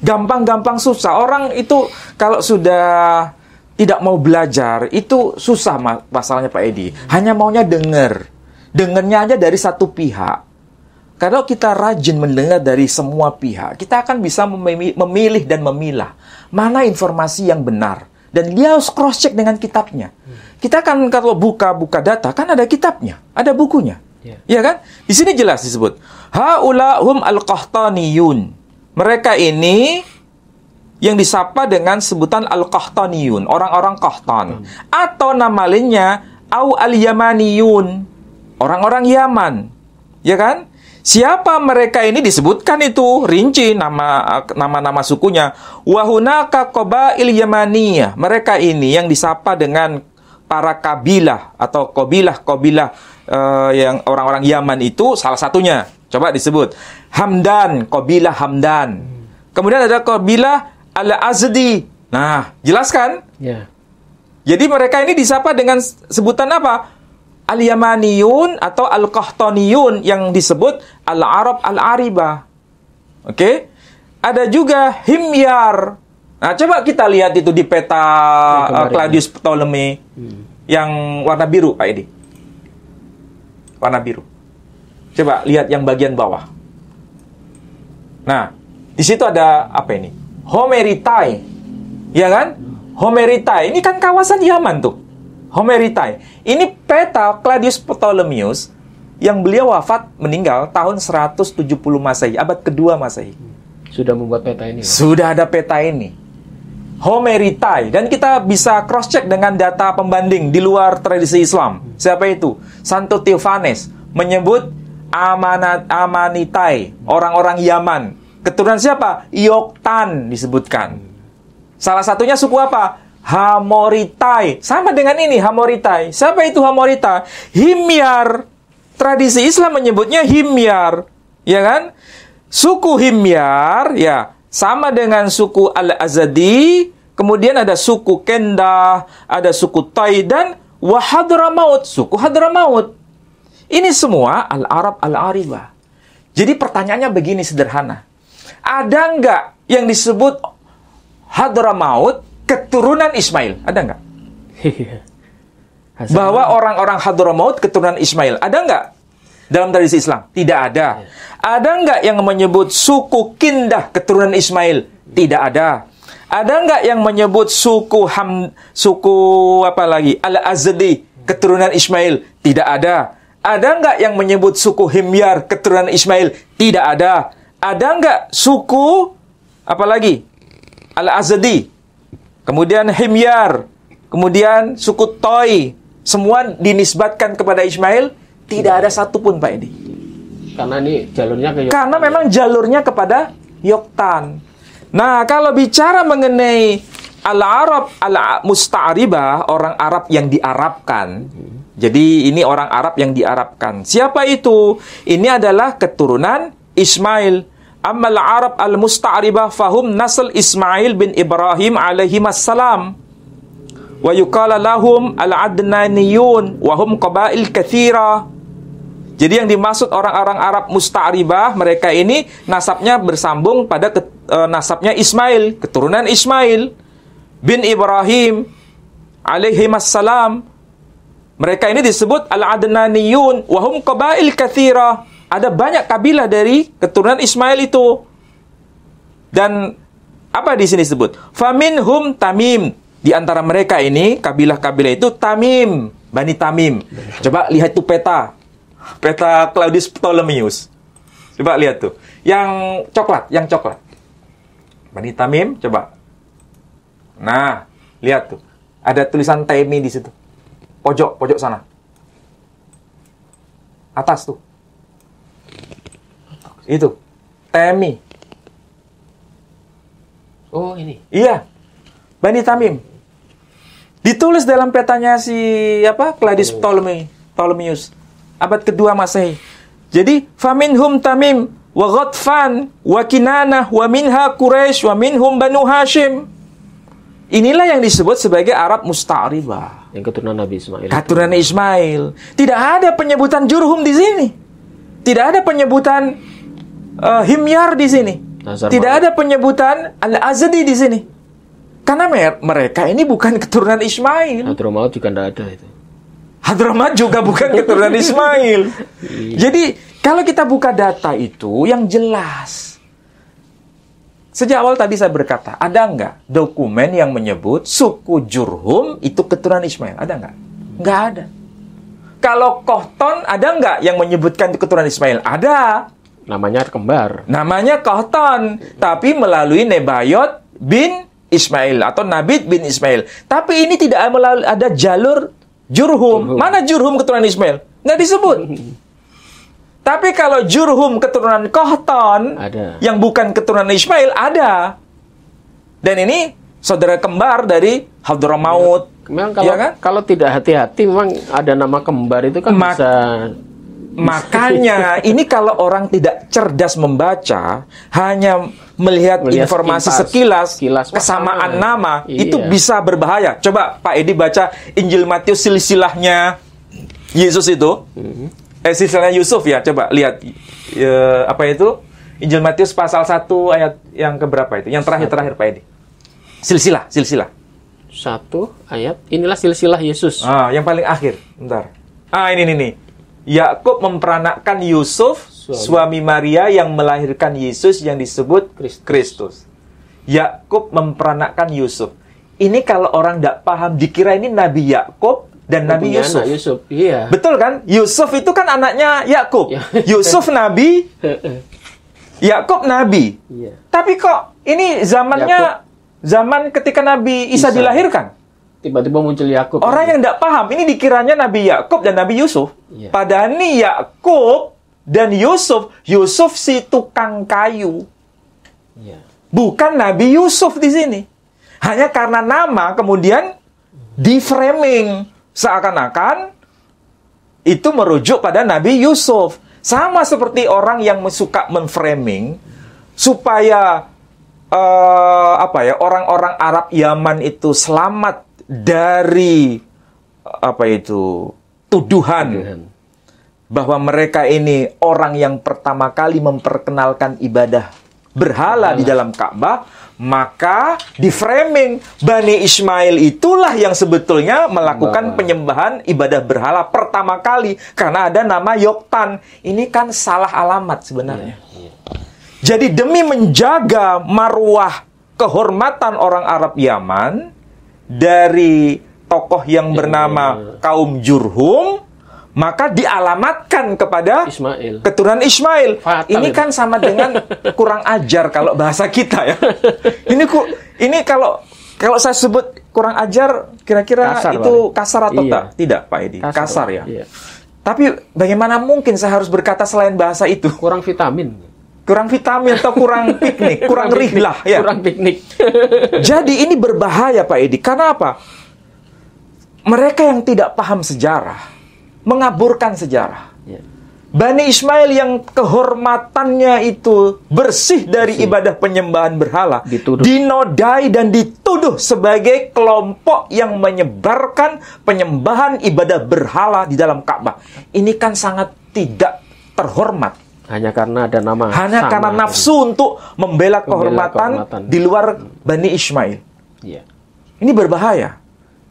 gampang-gampang susah. Orang itu kalau sudah tidak mau belajar, itu susah masalahnya, Pak Edi. Hanya maunya dengarnya aja dari satu pihak. Kalau kita rajin mendengar dari semua pihak, kita akan bisa memilih dan memilah mana informasi yang benar. Dan dia harus cross-check dengan kitabnya. Kita kan kalau buka data, kan ada kitabnya, ada bukunya. Ya kan? Di sini jelas disebut haula hum al-qahtaniyun. Mereka ini yang disapa dengan sebutan al-qahtaniyun, orang-orang Qahtan. Atau nama lainnya au al-yamaniyun, orang-orang Yaman. Ya kan? Siapa mereka ini disebutkan itu rinci nama-nama sukunya. Wa hunaka qabail yamaniyah. Mereka ini yang disapa dengan para kabilah atau qabilah yang orang-orang Yaman itu salah satunya. Coba disebut Hamdan, qabilah Hamdan. Kemudian ada qabilah Al-Azdi. Nah, jelaskan? Ya. Jadi mereka ini disapa dengan sebutan apa? Al-Yamaniyun atau Al-Qahtaniyun yang disebut Al-Arab Al-Aribah. Oke? Ada juga Himyar. Nah, coba kita lihat itu di peta Claudius Ptolemy yang warna biru, Pak Edi. Warna biru. Coba lihat yang bagian bawah. Nah, di situ ada apa ini? Homeritai. Ya kan? Homeritai. Ini kan kawasan Yaman tuh. Homeritai. Ini peta Claudius Ptolemeus yang beliau wafat meninggal tahun 170 Masehi, abad kedua Masehi. Sudah membuat peta ini. Sudah ada peta ini. Homeritai. Dan kita bisa cross-check dengan data pembanding di luar tradisi Islam. Siapa itu? Santo Theophanes menyebut Amanitai, orang-orang Yaman. Keturunan siapa? Yoktan disebutkan. Salah satunya suku apa? Hamoritai. Sama dengan ini, Hamoritai. Siapa itu Hamoritai? Himyar. Tradisi Islam menyebutnya Himyar. Ya kan? Suku Himyar, ya, sama dengan suku Al-Azadi. Kemudian ada suku Kendah, ada suku Tai, dan Wahadramaut, suku Hadramaut. Ini semua Al-Arab Al-Aribah. Jadi pertanyaannya begini sederhana. Ada nggak yang disebut Hadramaut keturunan Ismail? Ada nggak? Bahwa orang-orang Hadramaut keturunan Ismail. Ada nggak dalam tradisi Islam? Tidak ada. Ada nggak yang menyebut suku Kindah keturunan Ismail? Tidak ada. Ada nggak yang menyebut suku apa lagi? Al-Azdi keturunan Ismail? Tidak ada. Ada nggak yang menyebut suku Himyar keturunan Ismail? Tidak ada. Ada nggak suku apa lagi? Al-Azdi, kemudian Himyar, kemudian suku Toi, semua dinisbatkan kepada Ismail? Tidak ada satupun, Pak Edi. Karena ini jalurnya ke Yoktan. Karena memang jalurnya kepada Yoktan. Nah, kalau bicara mengenai Al-Arab Al-Musta'ribah, orang Arab yang diarabkan. Jadi ini orang Arab yang diarabkan. Siapa itu? Ini adalah keturunan Ismail. Ammal Arab Al-Musta'ribah fahum nasl Ismail bin Ibrahim alaihi assalam. Wa yuqala lahum Al-Adnaniyun wa hum qabail katsira. Jadi yang dimaksud orang-orang Arab Musta'ribah, mereka ini nasabnya bersambung pada nasabnya Ismail, keturunan Ismail bin Ibrahim alaihi assalam. Mereka ini disebut Al-Adnaniyun wa hum qabail katsira. Ada banyak kabilah dari keturunan Ismail itu. Dan apa di sini disebut? Faminhum Tamim. Di antara mereka ini, kabilah-kabilah itu Tamim, Bani Tamim. Coba lihat tuh peta. Peta Claudius Ptolemeus. Coba lihat tuh. Yang coklat. Bani Tamim, coba. Nah, lihat tuh. Ada tulisan Taimi di situ. Pojok sana. Atas tuh. Itu. Taimi. Oh, ini. Iya. Bani Tamim. Ditulis dalam petanya si Claudius Ptolemeus. Abad kedua Masehi. Jadi, faminhum Tamim wa Ghatfan wa Kinanah wa minha Quraisy wa minhum Banu Hashim. Inilah yang disebut sebagai Arab Musta'ribah. Yang keturunan Nabi Ismail. Keturunan Ismail. Tidak ada penyebutan Jurhum di sini. Tidak ada penyebutan Himyar di sini. Tidak ada penyebutan Al-Azdi di sini. Karena mereka ini bukan keturunan Ismail. Hadramaut juga tidak ada itu. Hadramaut juga bukan keturunan Ismail. Jadi, kalau kita buka data itu yang jelas. Sejak awal tadi saya berkata, ada nggak dokumen yang menyebut suku Jurhum itu keturunan Ismail? Ada nggak? Nggak ada. Kalau Kohton, ada nggak yang menyebutkan itu keturunan Ismail? Ada. Namanya kembar. Namanya Kohton, tapi melalui Nebayot bin Ismail atau Nabit bin Ismail. Tapi ini tidak melalui ada jalur Jurhum. Mana Jurhum keturunan Ismail? Nggak disebut. Tapi kalau Jurhum keturunan Kohton, ada. Yang bukan keturunan Ismail, ada. Dan ini saudara kembar dari Hadramaut. Memang kalau, ya kan? Kalau tidak hati-hati, memang ada nama kembar itu kan bisa... Makanya, ini kalau orang tidak cerdas membaca, hanya melihat informasi sekilas, kesamaan nama, itu bisa berbahaya. Coba Pak Edi baca Injil Matius silsilahnya Yesus itu. Silsilahnya Yusuf ya, coba lihat. Apa itu? Injil Matius pasal 1 ayat yang keberapa itu? Yang terakhir Pak Edi. Silsilah. 1 ayat, inilah silsilah Yesus. Yang paling akhir. Bentar. Ini. Yakub memperanakkan Yusuf, suami Maria yang melahirkan Yesus yang disebut Kristus. Yakub memperanakkan Yusuf. Ini kalau orang tidak paham, dikira ini Nabi Yakub, dan Nabi Punya Yusuf. anak Yusuf. Iya. Betul kan? Yusuf itu kan anaknya Yakub. Ya. Yusuf Nabi, Yakub Nabi. Iya. Tapi kok ini zamannya zaman ketika Nabi Isa dilahirkan. Tiba-tiba muncul Yakub. Orang yang tidak paham, ini dikiranya Nabi Yakub dan Nabi Yusuf. Iya. Padahal ini Yakub dan Yusuf, Yusuf si tukang kayu. Iya. Bukan Nabi Yusuf di sini. Hanya karena nama kemudian di-framing seakan-akan itu merujuk pada Nabi Yusuf. Sama seperti orang yang suka men-framing supaya orang-orang Arab Yaman itu selamat dari tuduhan bahwa mereka ini orang yang pertama kali memperkenalkan ibadah berhala di dalam Ka'bah, maka di framing Bani Ismail itulah yang sebetulnya melakukan penyembahan ibadah berhala pertama kali karena ada nama Yoktan. Ini kan salah alamat sebenarnya. Jadi demi menjaga marwah kehormatan orang Arab Yaman dari tokoh yang bernama kaum Jurhum, maka dialamatkan kepada Ismail. keturunan Ismail. Fatal ini itu. kan sama dengan kurang ajar kalau bahasa kita ya. Ini kalau saya sebut kurang ajar, kira-kira Kasar, itu Pak. kasar atau Iya. tak? Tidak, Pak Edi. Kasar ya. Iya. Tapi bagaimana mungkin saya harus berkata selain bahasa itu? Kurang vitamin. Kurang vitamin atau kurang piknik, kurang piknik, rihlah ya. Kurang piknik. Jadi ini berbahaya Pak Edi. Karena apa? Mereka yang tidak paham sejarah mengaburkan sejarah. Ya. Bani Ismail yang kehormatannya itu bersih dari ibadah penyembahan berhala, Dituduh. dinodai dan dituduh sebagai kelompok yang menyebarkan penyembahan ibadah berhala di dalam Ka'bah. Ini kan sangat tidak terhormat. Hanya karena ada nama. Hanya sama. karena nafsu untuk membela kehormatan di luar Bani Ismail. Iya. Ini berbahaya.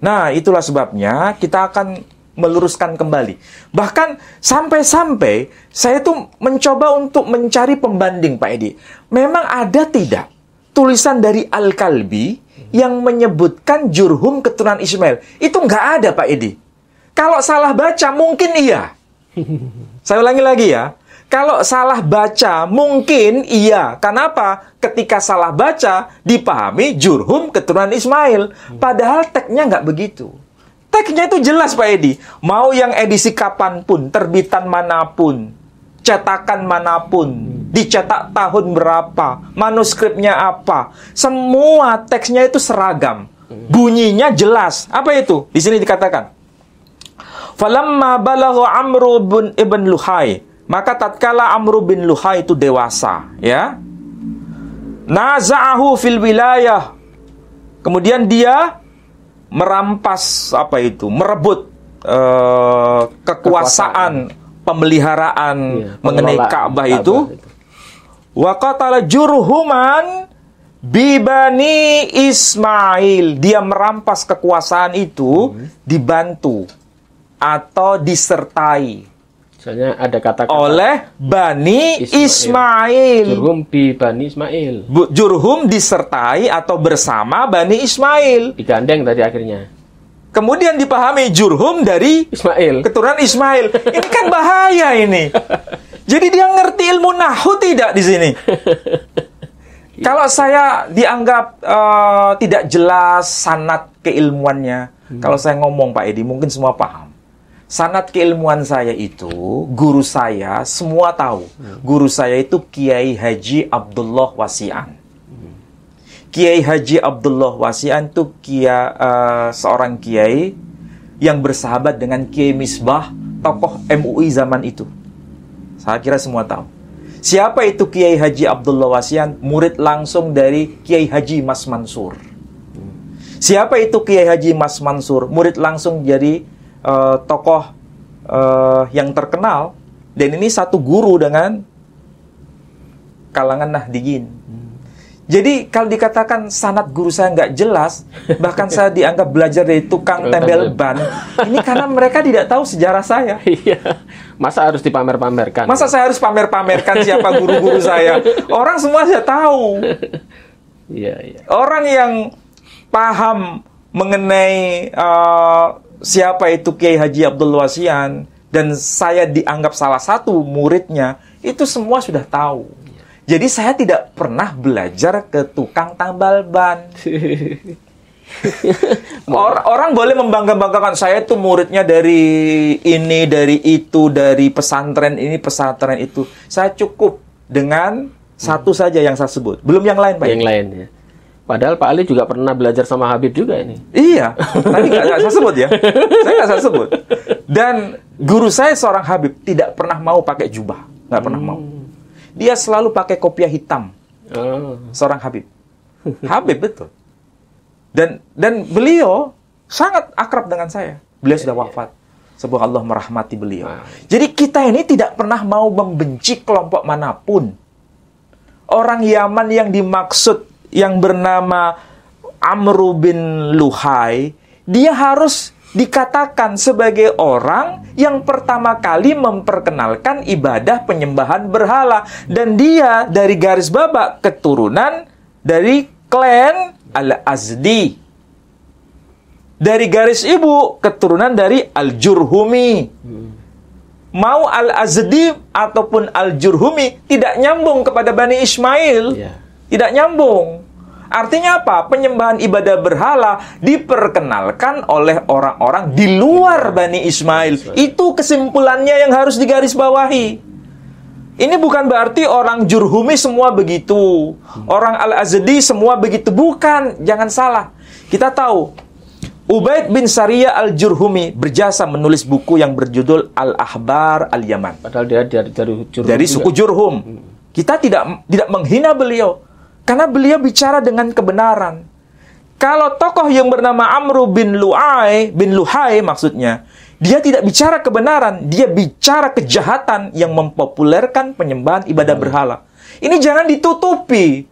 Nah, itulah sebabnya kita akan meluruskan kembali. Bahkan sampai-sampai saya tuh mencoba untuk mencari pembanding, Pak Edi. Memang ada tidak tulisan dari Al-Kalbi yang menyebutkan Jurhum keturunan Ismail? Itu nggak ada, Pak Edi. Kalau salah baca, mungkin iya. Saya ulangi lagi ya. Kalau salah baca, mungkin iya. Kenapa? Ketika salah baca, dipahami Jurhum keturunan Ismail. Padahal teksnya nggak begitu. Teksnya itu jelas, Pak Edi. Mau yang edisi kapanpun, terbitan manapun, cetakan manapun, dicetak tahun berapa, manuskripnya apa, semua teksnya itu seragam. Bunyinya jelas. Apa itu? Di sini dikatakan, falamma balagha Amru ibn Luhai, maka tatkala Amru bin Luhai itu dewasa, ya, naza'ahu fil wilayah, kemudian dia merampas merebut kekuasaan pemeliharaan mengenai Ka'bah itu. Wa qatala Jurhuman bi Bani Ismail, dia merampas kekuasaan itu dibantu atau disertai Soalnya ada kata-kata oleh Bani Ismail. Jurhum bi Bani Ismail. Jurhum disertai atau bersama Bani Ismail. Digandeng tadi akhirnya. Kemudian dipahami Jurhum dari Ismail. keturunan Ismail. Ini kan bahaya ini. Jadi dia ngerti ilmu nahwu tidak di sini? Kalau saya dianggap tidak jelas sanad keilmuannya, kalau saya ngomong Pak Edi, mungkin semua paham. Sanad keilmuan saya itu, guru saya semua tahu. Guru saya itu Kiai Haji Abdullah Wasi'an. Kiai Haji Abdullah Wasi'an itu seorang kiai yang bersahabat dengan Kiai Misbah, tokoh MUI zaman itu. Saya kira semua tahu. Siapa itu Kiai Haji Abdullah Wasi'an? Murid langsung dari Kiai Haji Mas Mansur. Siapa itu Kiai Haji Mas Mansur? Murid langsung jadi tokoh yang terkenal. Dan ini satu guru dengan kalangan Nahdiyin. Jadi kalau dikatakan sanad guru saya nggak jelas, bahkan saya dianggap belajar dari tukang tembel ban, ini karena mereka tidak tahu sejarah saya. Iya. Masa harus dipamer-pamerkan? Masa saya harus pamer-pamerkan siapa guru-guru saya? Orang semua saya tahu. Iya, iya. Orang yang paham mengenai siapa itu Kiai Haji Abdul Wasian dan saya dianggap salah satu muridnya, itu semua sudah tahu. Jadi saya tidak pernah belajar ke tukang tambal ban. Orang boleh membangga-banggakan saya itu muridnya dari ini, dari itu, dari pesantren ini, pesantren itu. Saya cukup dengan satu saja yang saya sebut. Belum yang lain, Pak. Yang lain ya. Padahal Pak Ali juga pernah belajar sama Habib juga ini. Iya, tapi nggak saya sebut ya. Saya nggak saya sebut. Dan guru saya seorang Habib tidak pernah mau pakai jubah. Nggak pernah mau. Dia selalu pakai kopiah hitam. Seorang Habib. Habib betul. Dan beliau sangat akrab dengan saya. Beliau sudah wafat. Semoga Allah merahmati beliau. Jadi kita ini tidak pernah mau membenci kelompok manapun. Orang Yaman yang dimaksud yang bernama Amru bin Luhai, dia harus dikatakan sebagai orang yang pertama kali memperkenalkan ibadah penyembahan berhala. Dan dia dari garis baba keturunan dari klan Al-Azdi. Dari garis ibu keturunan dari Al-Jurhumi. Mau Al-Azdi ataupun Al-Jurhumi tidak nyambung kepada Bani Ismail. Tidak nyambung. Artinya apa? Penyembahan ibadah berhala diperkenalkan oleh orang-orang di luar Bani Ismail. Itu kesimpulannya yang harus digarisbawahi. Ini bukan berarti orang Jurhumi semua begitu. Orang Al-Azdi semua begitu. Bukan. Jangan salah. Kita tahu Ubaid bin Sariyah Al-Jurhumi berjasa menulis buku yang berjudul Al-Ahbar Al-Yaman. Padahal dia dari suku Jurhum. Kita tidak menghina beliau. Karena beliau bicara dengan kebenaran. Kalau tokoh yang bernama Amru bin Luhai maksudnya, dia tidak bicara kebenaran, dia bicara kejahatan yang mempopulerkan penyembahan ibadah berhala. Ini jangan ditutupi.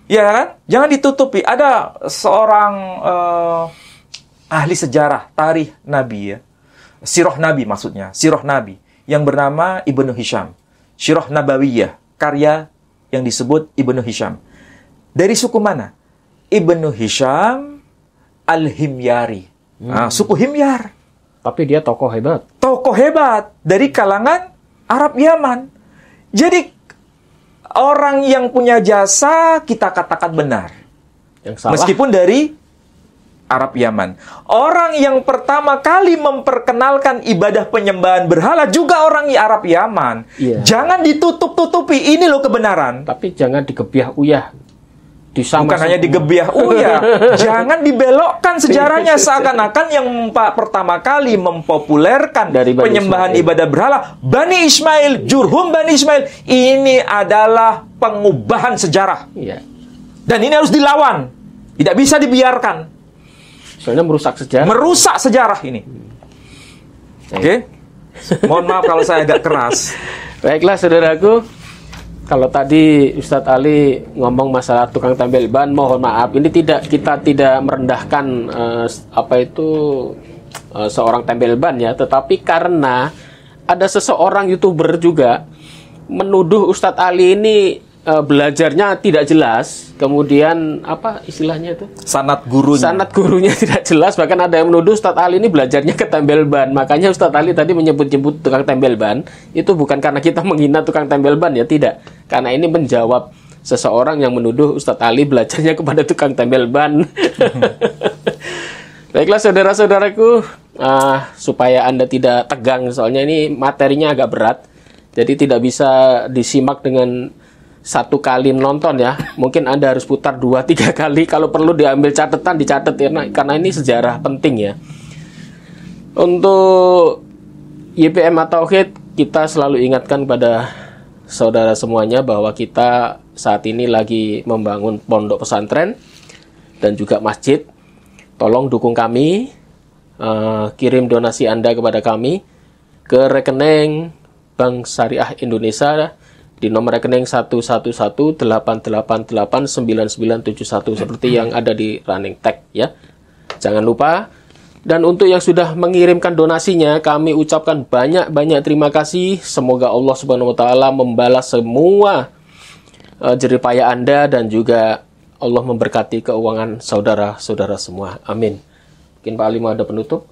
Ya kan? Jangan ditutupi. Ada seorang ahli sejarah, tarikh Nabi ya. Sirah Nabi maksudnya, Sirah Nabi yang bernama Ibnu Hisham. Sirah Nabawiyah, karya yang disebut Ibnu Hisham. Dari suku mana? Ibnu Hisham Al-Himyari. Suku Himyar. Tapi dia tokoh hebat. Tokoh hebat dari kalangan Arab Yaman. Jadi orang yang punya jasa kita katakan benar. Yang salah. Meskipun dari Arab Yaman. Orang yang pertama kali memperkenalkan ibadah penyembahan berhala juga orang Arab Yaman. Jangan ditutup-tutupi. Ini loh kebenaran. Tapi jangan digebiah uyah. Bukan hanya digebiah uyah. Jangan dibelokkan sejarahnya seakan-akan yang pertama kali mempopulerkan dari penyembahan ibadah berhala Bani Ismail, Jurhum Bani Ismail. Ini adalah pengubahan sejarah. Dan ini harus dilawan. Tidak bisa dibiarkan. Soalnya merusak sejarah. Merusak sejarah ini. Oke? Mohon maaf kalau saya agak keras. Baiklah saudaraku. Kalau tadi Ustadz Ali ngomong masalah tukang tambal ban, mohon maaf. Ini kita tidak merendahkan seorang tambal ban ya. Tetapi karena ada seseorang YouTuber juga menuduh Ustadz Ali ini belajarnya tidak jelas, kemudian apa istilahnya itu? Sanad gurunya tidak jelas, bahkan ada yang menuduh Ustadz Ali ini belajarnya ke tambal ban. Makanya Ustadz Ali tadi menyebut-nyebut tukang tambal ban, itu bukan karena kita menghina tukang tambal ban ya, tidak. Karena ini menjawab seseorang yang menuduh Ustadz Ali belajarnya kepada tukang tambal ban. Baiklah saudara-saudaraku, supaya Anda tidak tegang, soalnya ini materinya agak berat, jadi tidak bisa disimak dengan satu kali nonton ya. Mungkin Anda harus putar 2-3 kali. Kalau perlu diambil catatan, dicatat ya, karena ini sejarah penting ya. Untuk YPM At-Tauhid, kita selalu ingatkan pada saudara semuanya bahwa kita saat ini lagi membangun pondok pesantren dan juga masjid. Tolong dukung kami, kirim donasi Anda kepada kami ke rekening Bank Syariah Indonesia di nomor rekening 11188899971 seperti yang ada di running tag ya. Jangan lupa. Dan untuk yang sudah mengirimkan donasinya, kami ucapkan banyak-banyak terima kasih. Semoga Allah Subhanahu wa taala membalas semua jerih payah Anda dan juga Allah memberkati keuangan saudara-saudara semua. Amin. Mungkin Pak Ali mau ada penutup?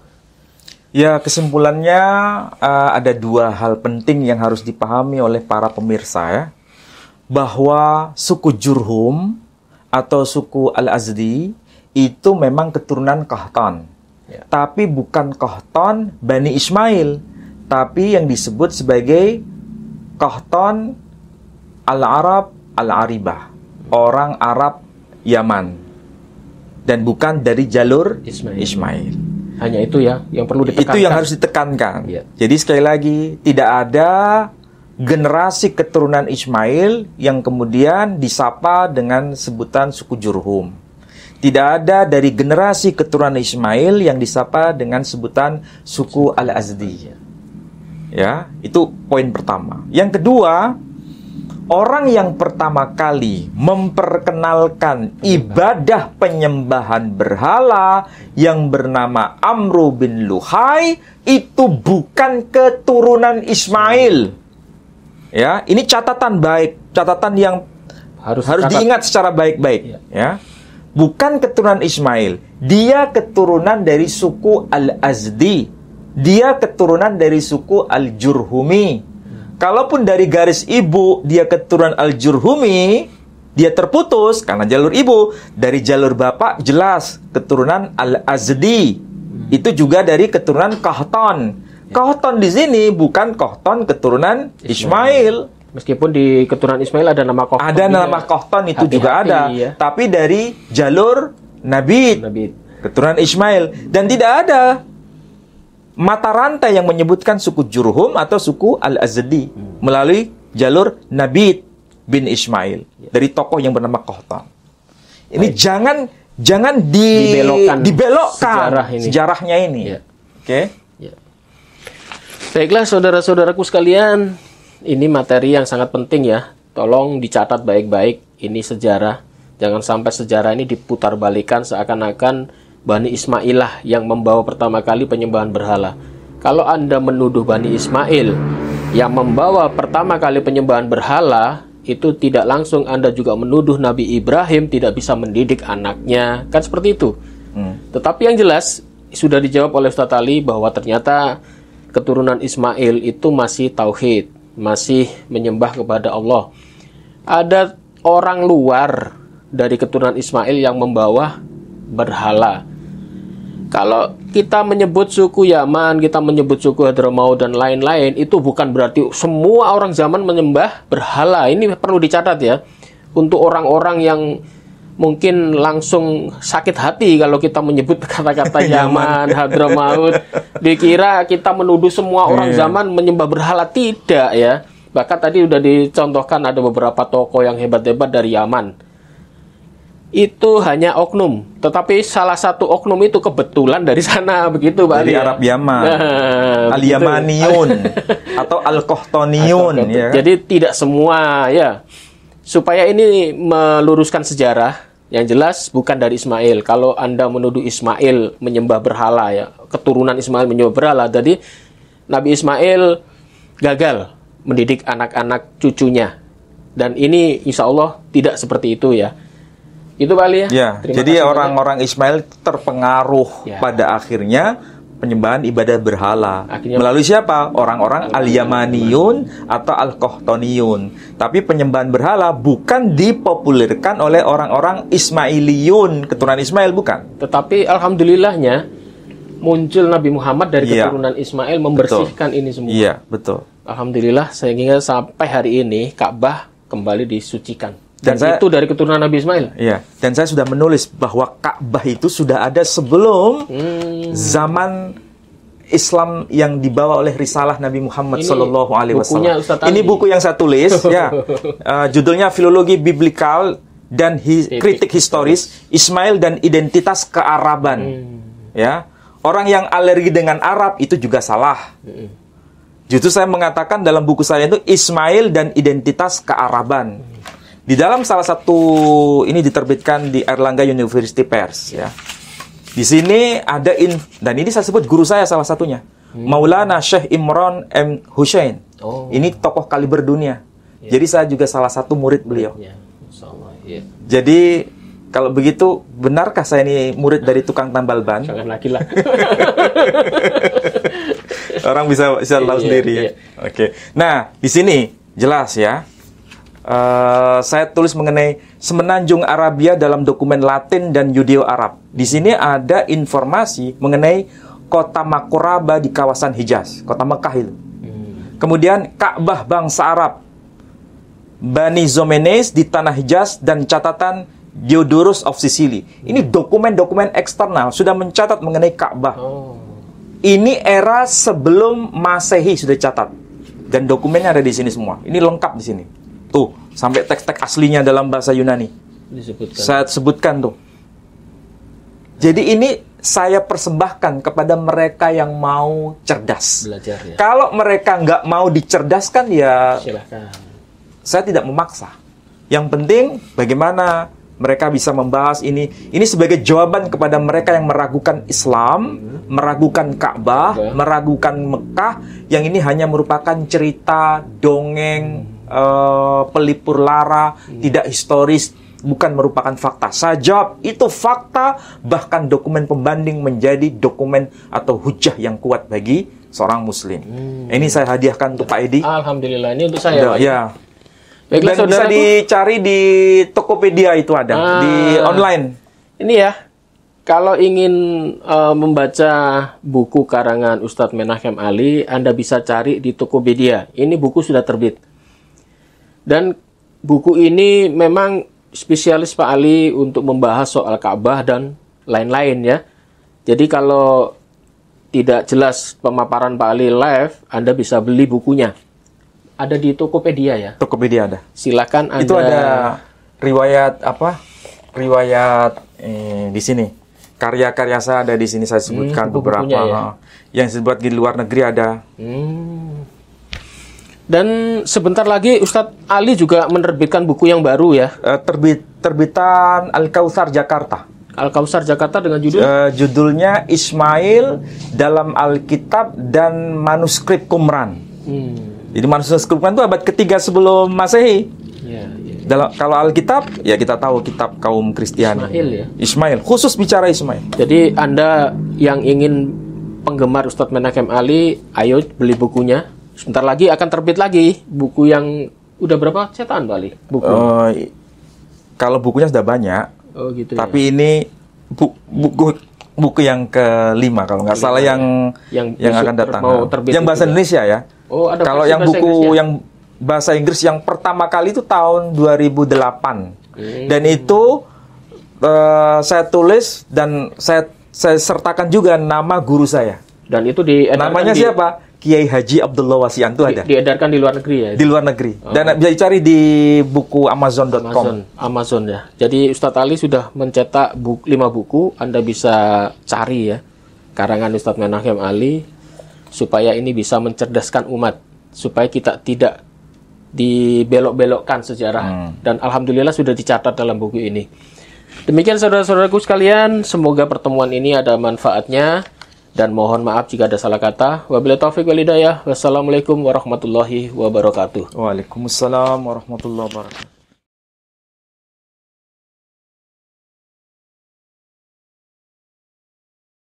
Ya, kesimpulannya ada dua hal penting yang harus dipahami oleh para pemirsa ya. Bahwa suku Jurhum atau suku Al-Azdi itu memang keturunan Qahtan. Ya. Tapi bukan Qahtan Bani Ismail, tapi yang disebut sebagai Qahtan Al-Arab Al-Aribah, orang Arab Yaman. Dan bukan dari jalur Ismail. Hanya itu ya yang perlu ditekankan. Itu yang harus ditekankan. Ya. Jadi sekali lagi, tidak ada generasi keturunan Ismail yang kemudian disapa dengan sebutan suku Jurhum. Tidak ada dari generasi keturunan Ismail yang disapa dengan sebutan suku Al-Azdi. Ya, itu poin pertama. Yang kedua, orang yang pertama kali memperkenalkan ibadah penyembahan berhala yang bernama Amru bin Luhai itu bukan keturunan Ismail. Ya, ini catatan baik, catatan yang harus diingat secara baik-baik. Ya, bukan keturunan Ismail, dia keturunan dari suku Al-Azdi, dia keturunan dari suku Al-Jurhumi. Kalaupun dari garis ibu dia keturunan Al-Jurhumi, dia terputus karena jalur ibu. Dari jalur bapak jelas keturunan Al-Azdi. Itu juga dari keturunan Qahtan. Qahtan di sini bukan Qahtan keturunan Ismail. Meskipun di keturunan Ismail ada nama Qahtan. Ada nama Qahtan itu juga ada. Ya. Tapi dari jalur Nabit. Keturunan Ismail. Dan tidak ada mata rantai yang menyebutkan suku Jurhum atau suku Al-Azdi melalui jalur Nabit bin Ismail dari tokoh yang bernama Qahtan. Ini jangan dibelokkan sejarahnya ini. Ya. Oke? Ya. Baiklah saudara-saudaraku sekalian, ini materi yang sangat penting ya. Tolong dicatat baik-baik, ini sejarah. Jangan sampai sejarah ini diputarbalikkan seakan-akan Bani Ismailah yang membawa pertama kali penyembahan berhala. Kalau Anda menuduh Bani Ismail yang membawa pertama kali penyembahan berhala, itu tidak langsung Anda juga menuduh Nabi Ibrahim tidak bisa mendidik anaknya. Kan seperti itu. Tetapi yang jelas, sudah dijawab oleh Ustaz Ali bahwa ternyata keturunan Ismail itu masih tauhid, masih menyembah kepada Allah. Ada orang luar dari keturunan Ismail yang membawa berhala. Kalau kita menyebut suku Yaman, kita menyebut suku Hadramaut dan lain-lain, itu bukan berarti semua orang zaman menyembah berhala. Ini perlu dicatat ya. Untuk orang-orang yang mungkin langsung sakit hati kalau kita menyebut kata-kata Yaman, Hadramaut, dikira kita menuduh semua orang zaman menyembah berhala. Tidak ya. Bahkan tadi sudah dicontohkan ada beberapa tokoh yang hebat-hebat dari Yaman. Itu hanya oknum, tetapi salah satu oknum itu kebetulan dari sana, begitu Pak. Dari Arab Yaman, Al-Yamaniyun atau Al-Qahtaniyun. Ya. Jadi tidak semua ya. Supaya ini meluruskan sejarah, yang jelas bukan dari Ismail. Kalau Anda menuduh Ismail menyembah berhala ya, keturunan Ismail menyembah berhala, jadi Nabi Ismail gagal mendidik anak-anak cucunya. Dan ini insya Allah tidak seperti itu ya. Itu Pak Ali ya. Ya, jadi orang-orang Ismail terpengaruh pada akhirnya penyembahan ibadah berhala. Melalui siapa? Orang-orang Al-Yamaniyun atau Al-Qahtaniyun. Tapi penyembahan berhala bukan dipopulerkan oleh orang-orang Ismailiyun, keturunan Ismail, bukan. Tetapi alhamdulillahnya muncul Nabi Muhammad dari keturunan Ismail membersihkan ini semua. Iya, betul. Alhamdulillah sehingga sampai hari ini Ka'bah kembali disucikan. Dan itu dari keturunan Nabi Ismail. Iya. Dan saya sudah menulis bahwa Ka'bah itu sudah ada sebelum zaman Islam yang dibawa oleh risalah Nabi Muhammad Sallallahu Alaihi Wasallam. Ini buku yang saya tulis. Ya, judulnya Filologi Biblikal dan Kritik Historis Ismail dan Identitas Kearaban. Ya, orang yang alergi dengan Arab itu juga salah. Justru saya mengatakan dalam buku saya itu Ismail dan Identitas Kearaban. Di dalam salah satu ini diterbitkan di Airlangga University Press ya. Di sini ada dan ini saya sebut guru saya salah satunya. Maulana Syekh Imran M. Hussein. Ini tokoh kaliber dunia. Jadi saya juga salah satu murid beliau. Jadi Kalau begitu, benarkah saya ini murid dari tukang tambal ban? Jangan lagi lah. Orang bisa tahu sendiri ya. Iya. Oke. Nah, di sini jelas ya. Saya tulis mengenai Semenanjung Arabia dalam dokumen Latin dan Yudeo-Arab. Di sini ada informasi mengenai kota Makoraba di kawasan Hijaz, kota Mekah itu. Kemudian Ka'bah bangsa Arab, Bani Zomenes di tanah Hijaz, dan catatan Diodorus of Sicily. Ini dokumen-dokumen eksternal sudah mencatat mengenai Ka'bah. Ini era sebelum Masehi sudah catat. Dan dokumennya ada di sini semua. Ini lengkap di sini. Tuh, sampai teks-teks aslinya dalam bahasa Yunani. Disebutkan. Saya sebutkan tuh. Jadi ini saya persembahkan kepada mereka yang mau cerdas. Belajar ya. Kalau mereka nggak mau dicerdaskan, ya Silahkan. saya tidak memaksa. Yang penting bagaimana mereka bisa membahas ini. Ini sebagai jawaban kepada mereka yang meragukan Islam, meragukan Ka'bah, meragukan Mekah, yang ini hanya merupakan cerita, dongeng, pelipur lara, tidak historis, bukan merupakan fakta. Saya jawab, itu fakta, bahkan dokumen pembanding menjadi dokumen atau hujah yang kuat bagi seorang muslim. Ini saya hadiahkan untuk Pak Edi. Alhamdulillah, ini untuk saya. Pak. Ya. Baiklah, Dan bisa saudaraku. dicari di Tokopedia, itu ada di online. Ini ya, kalau ingin membaca buku karangan Ustadz Menachem Ali, Anda bisa cari di Tokopedia. Ini buku sudah terbit. Dan buku ini memang spesialis Pak Ali untuk membahas soal Ka'bah dan lain-lain ya. Jadi kalau tidak jelas pemaparan Pak Ali live, Anda bisa beli bukunya. Ada di Tokopedia ya. Tokopedia ada. Silakan Anda. Itu ada riwayat apa? Riwayat di sini. Karya-karya saya ada di sini, saya sebutkan beberapa. Ya? Yang disebut di luar negeri ada. Dan sebentar lagi Ustadz Ali juga menerbitkan buku yang baru ya. Terbitan Al-Kautsar Jakarta. Al-Kautsar Jakarta dengan judul judulnya Ismail dalam Alkitab dan Manuskrip Qumran. Jadi manuskrip Qumran itu abad ketiga sebelum Masehi. Kalau Alkitab, ya kita tahu kitab kaum Kristiani. Ismail ya. Ismail, khusus bicara Ismail. Jadi Anda yang ingin penggemar Ustadz Menachem Ali, ayo beli bukunya. Sebentar lagi akan terbit lagi buku yang udah berapa cetakan Pak Ali? Buku. Kalau bukunya sudah banyak. Oh gitu. Tapi ini buku yang kelima kalau nggak salah yang akan datang. Yang bahasa Indonesia ya. Oh, ada kalau yang buku Inggris, ya? yang bahasa Inggris yang pertama kali itu tahun 2008. Dan itu saya tulis dan saya sertakan juga nama guru saya. Dan itu namanya siapa? Kiai Haji Abdullah Wasianto ada. Diedarkan di luar negeri ya? Di luar negeri. Dan bisa dicari di buku Amazon.com. Amazon ya. Jadi Ustadz Ali sudah mencetak 5 buku. Anda bisa cari ya. Karangan Ustadz Menachem Ali. Supaya ini bisa mencerdaskan umat. Supaya kita tidak dibelok-belokkan sejarah. Dan Alhamdulillah sudah dicatat dalam buku ini. Demikian saudara-saudaraku sekalian. Semoga pertemuan ini ada manfaatnya. Dan mohon maaf jika ada salah kata. Wabillahi taufiq wal hidayah. Wassalamualaikum warahmatullahi wabarakatuh. Waalaikumsalam warahmatullahi wabarakatuh.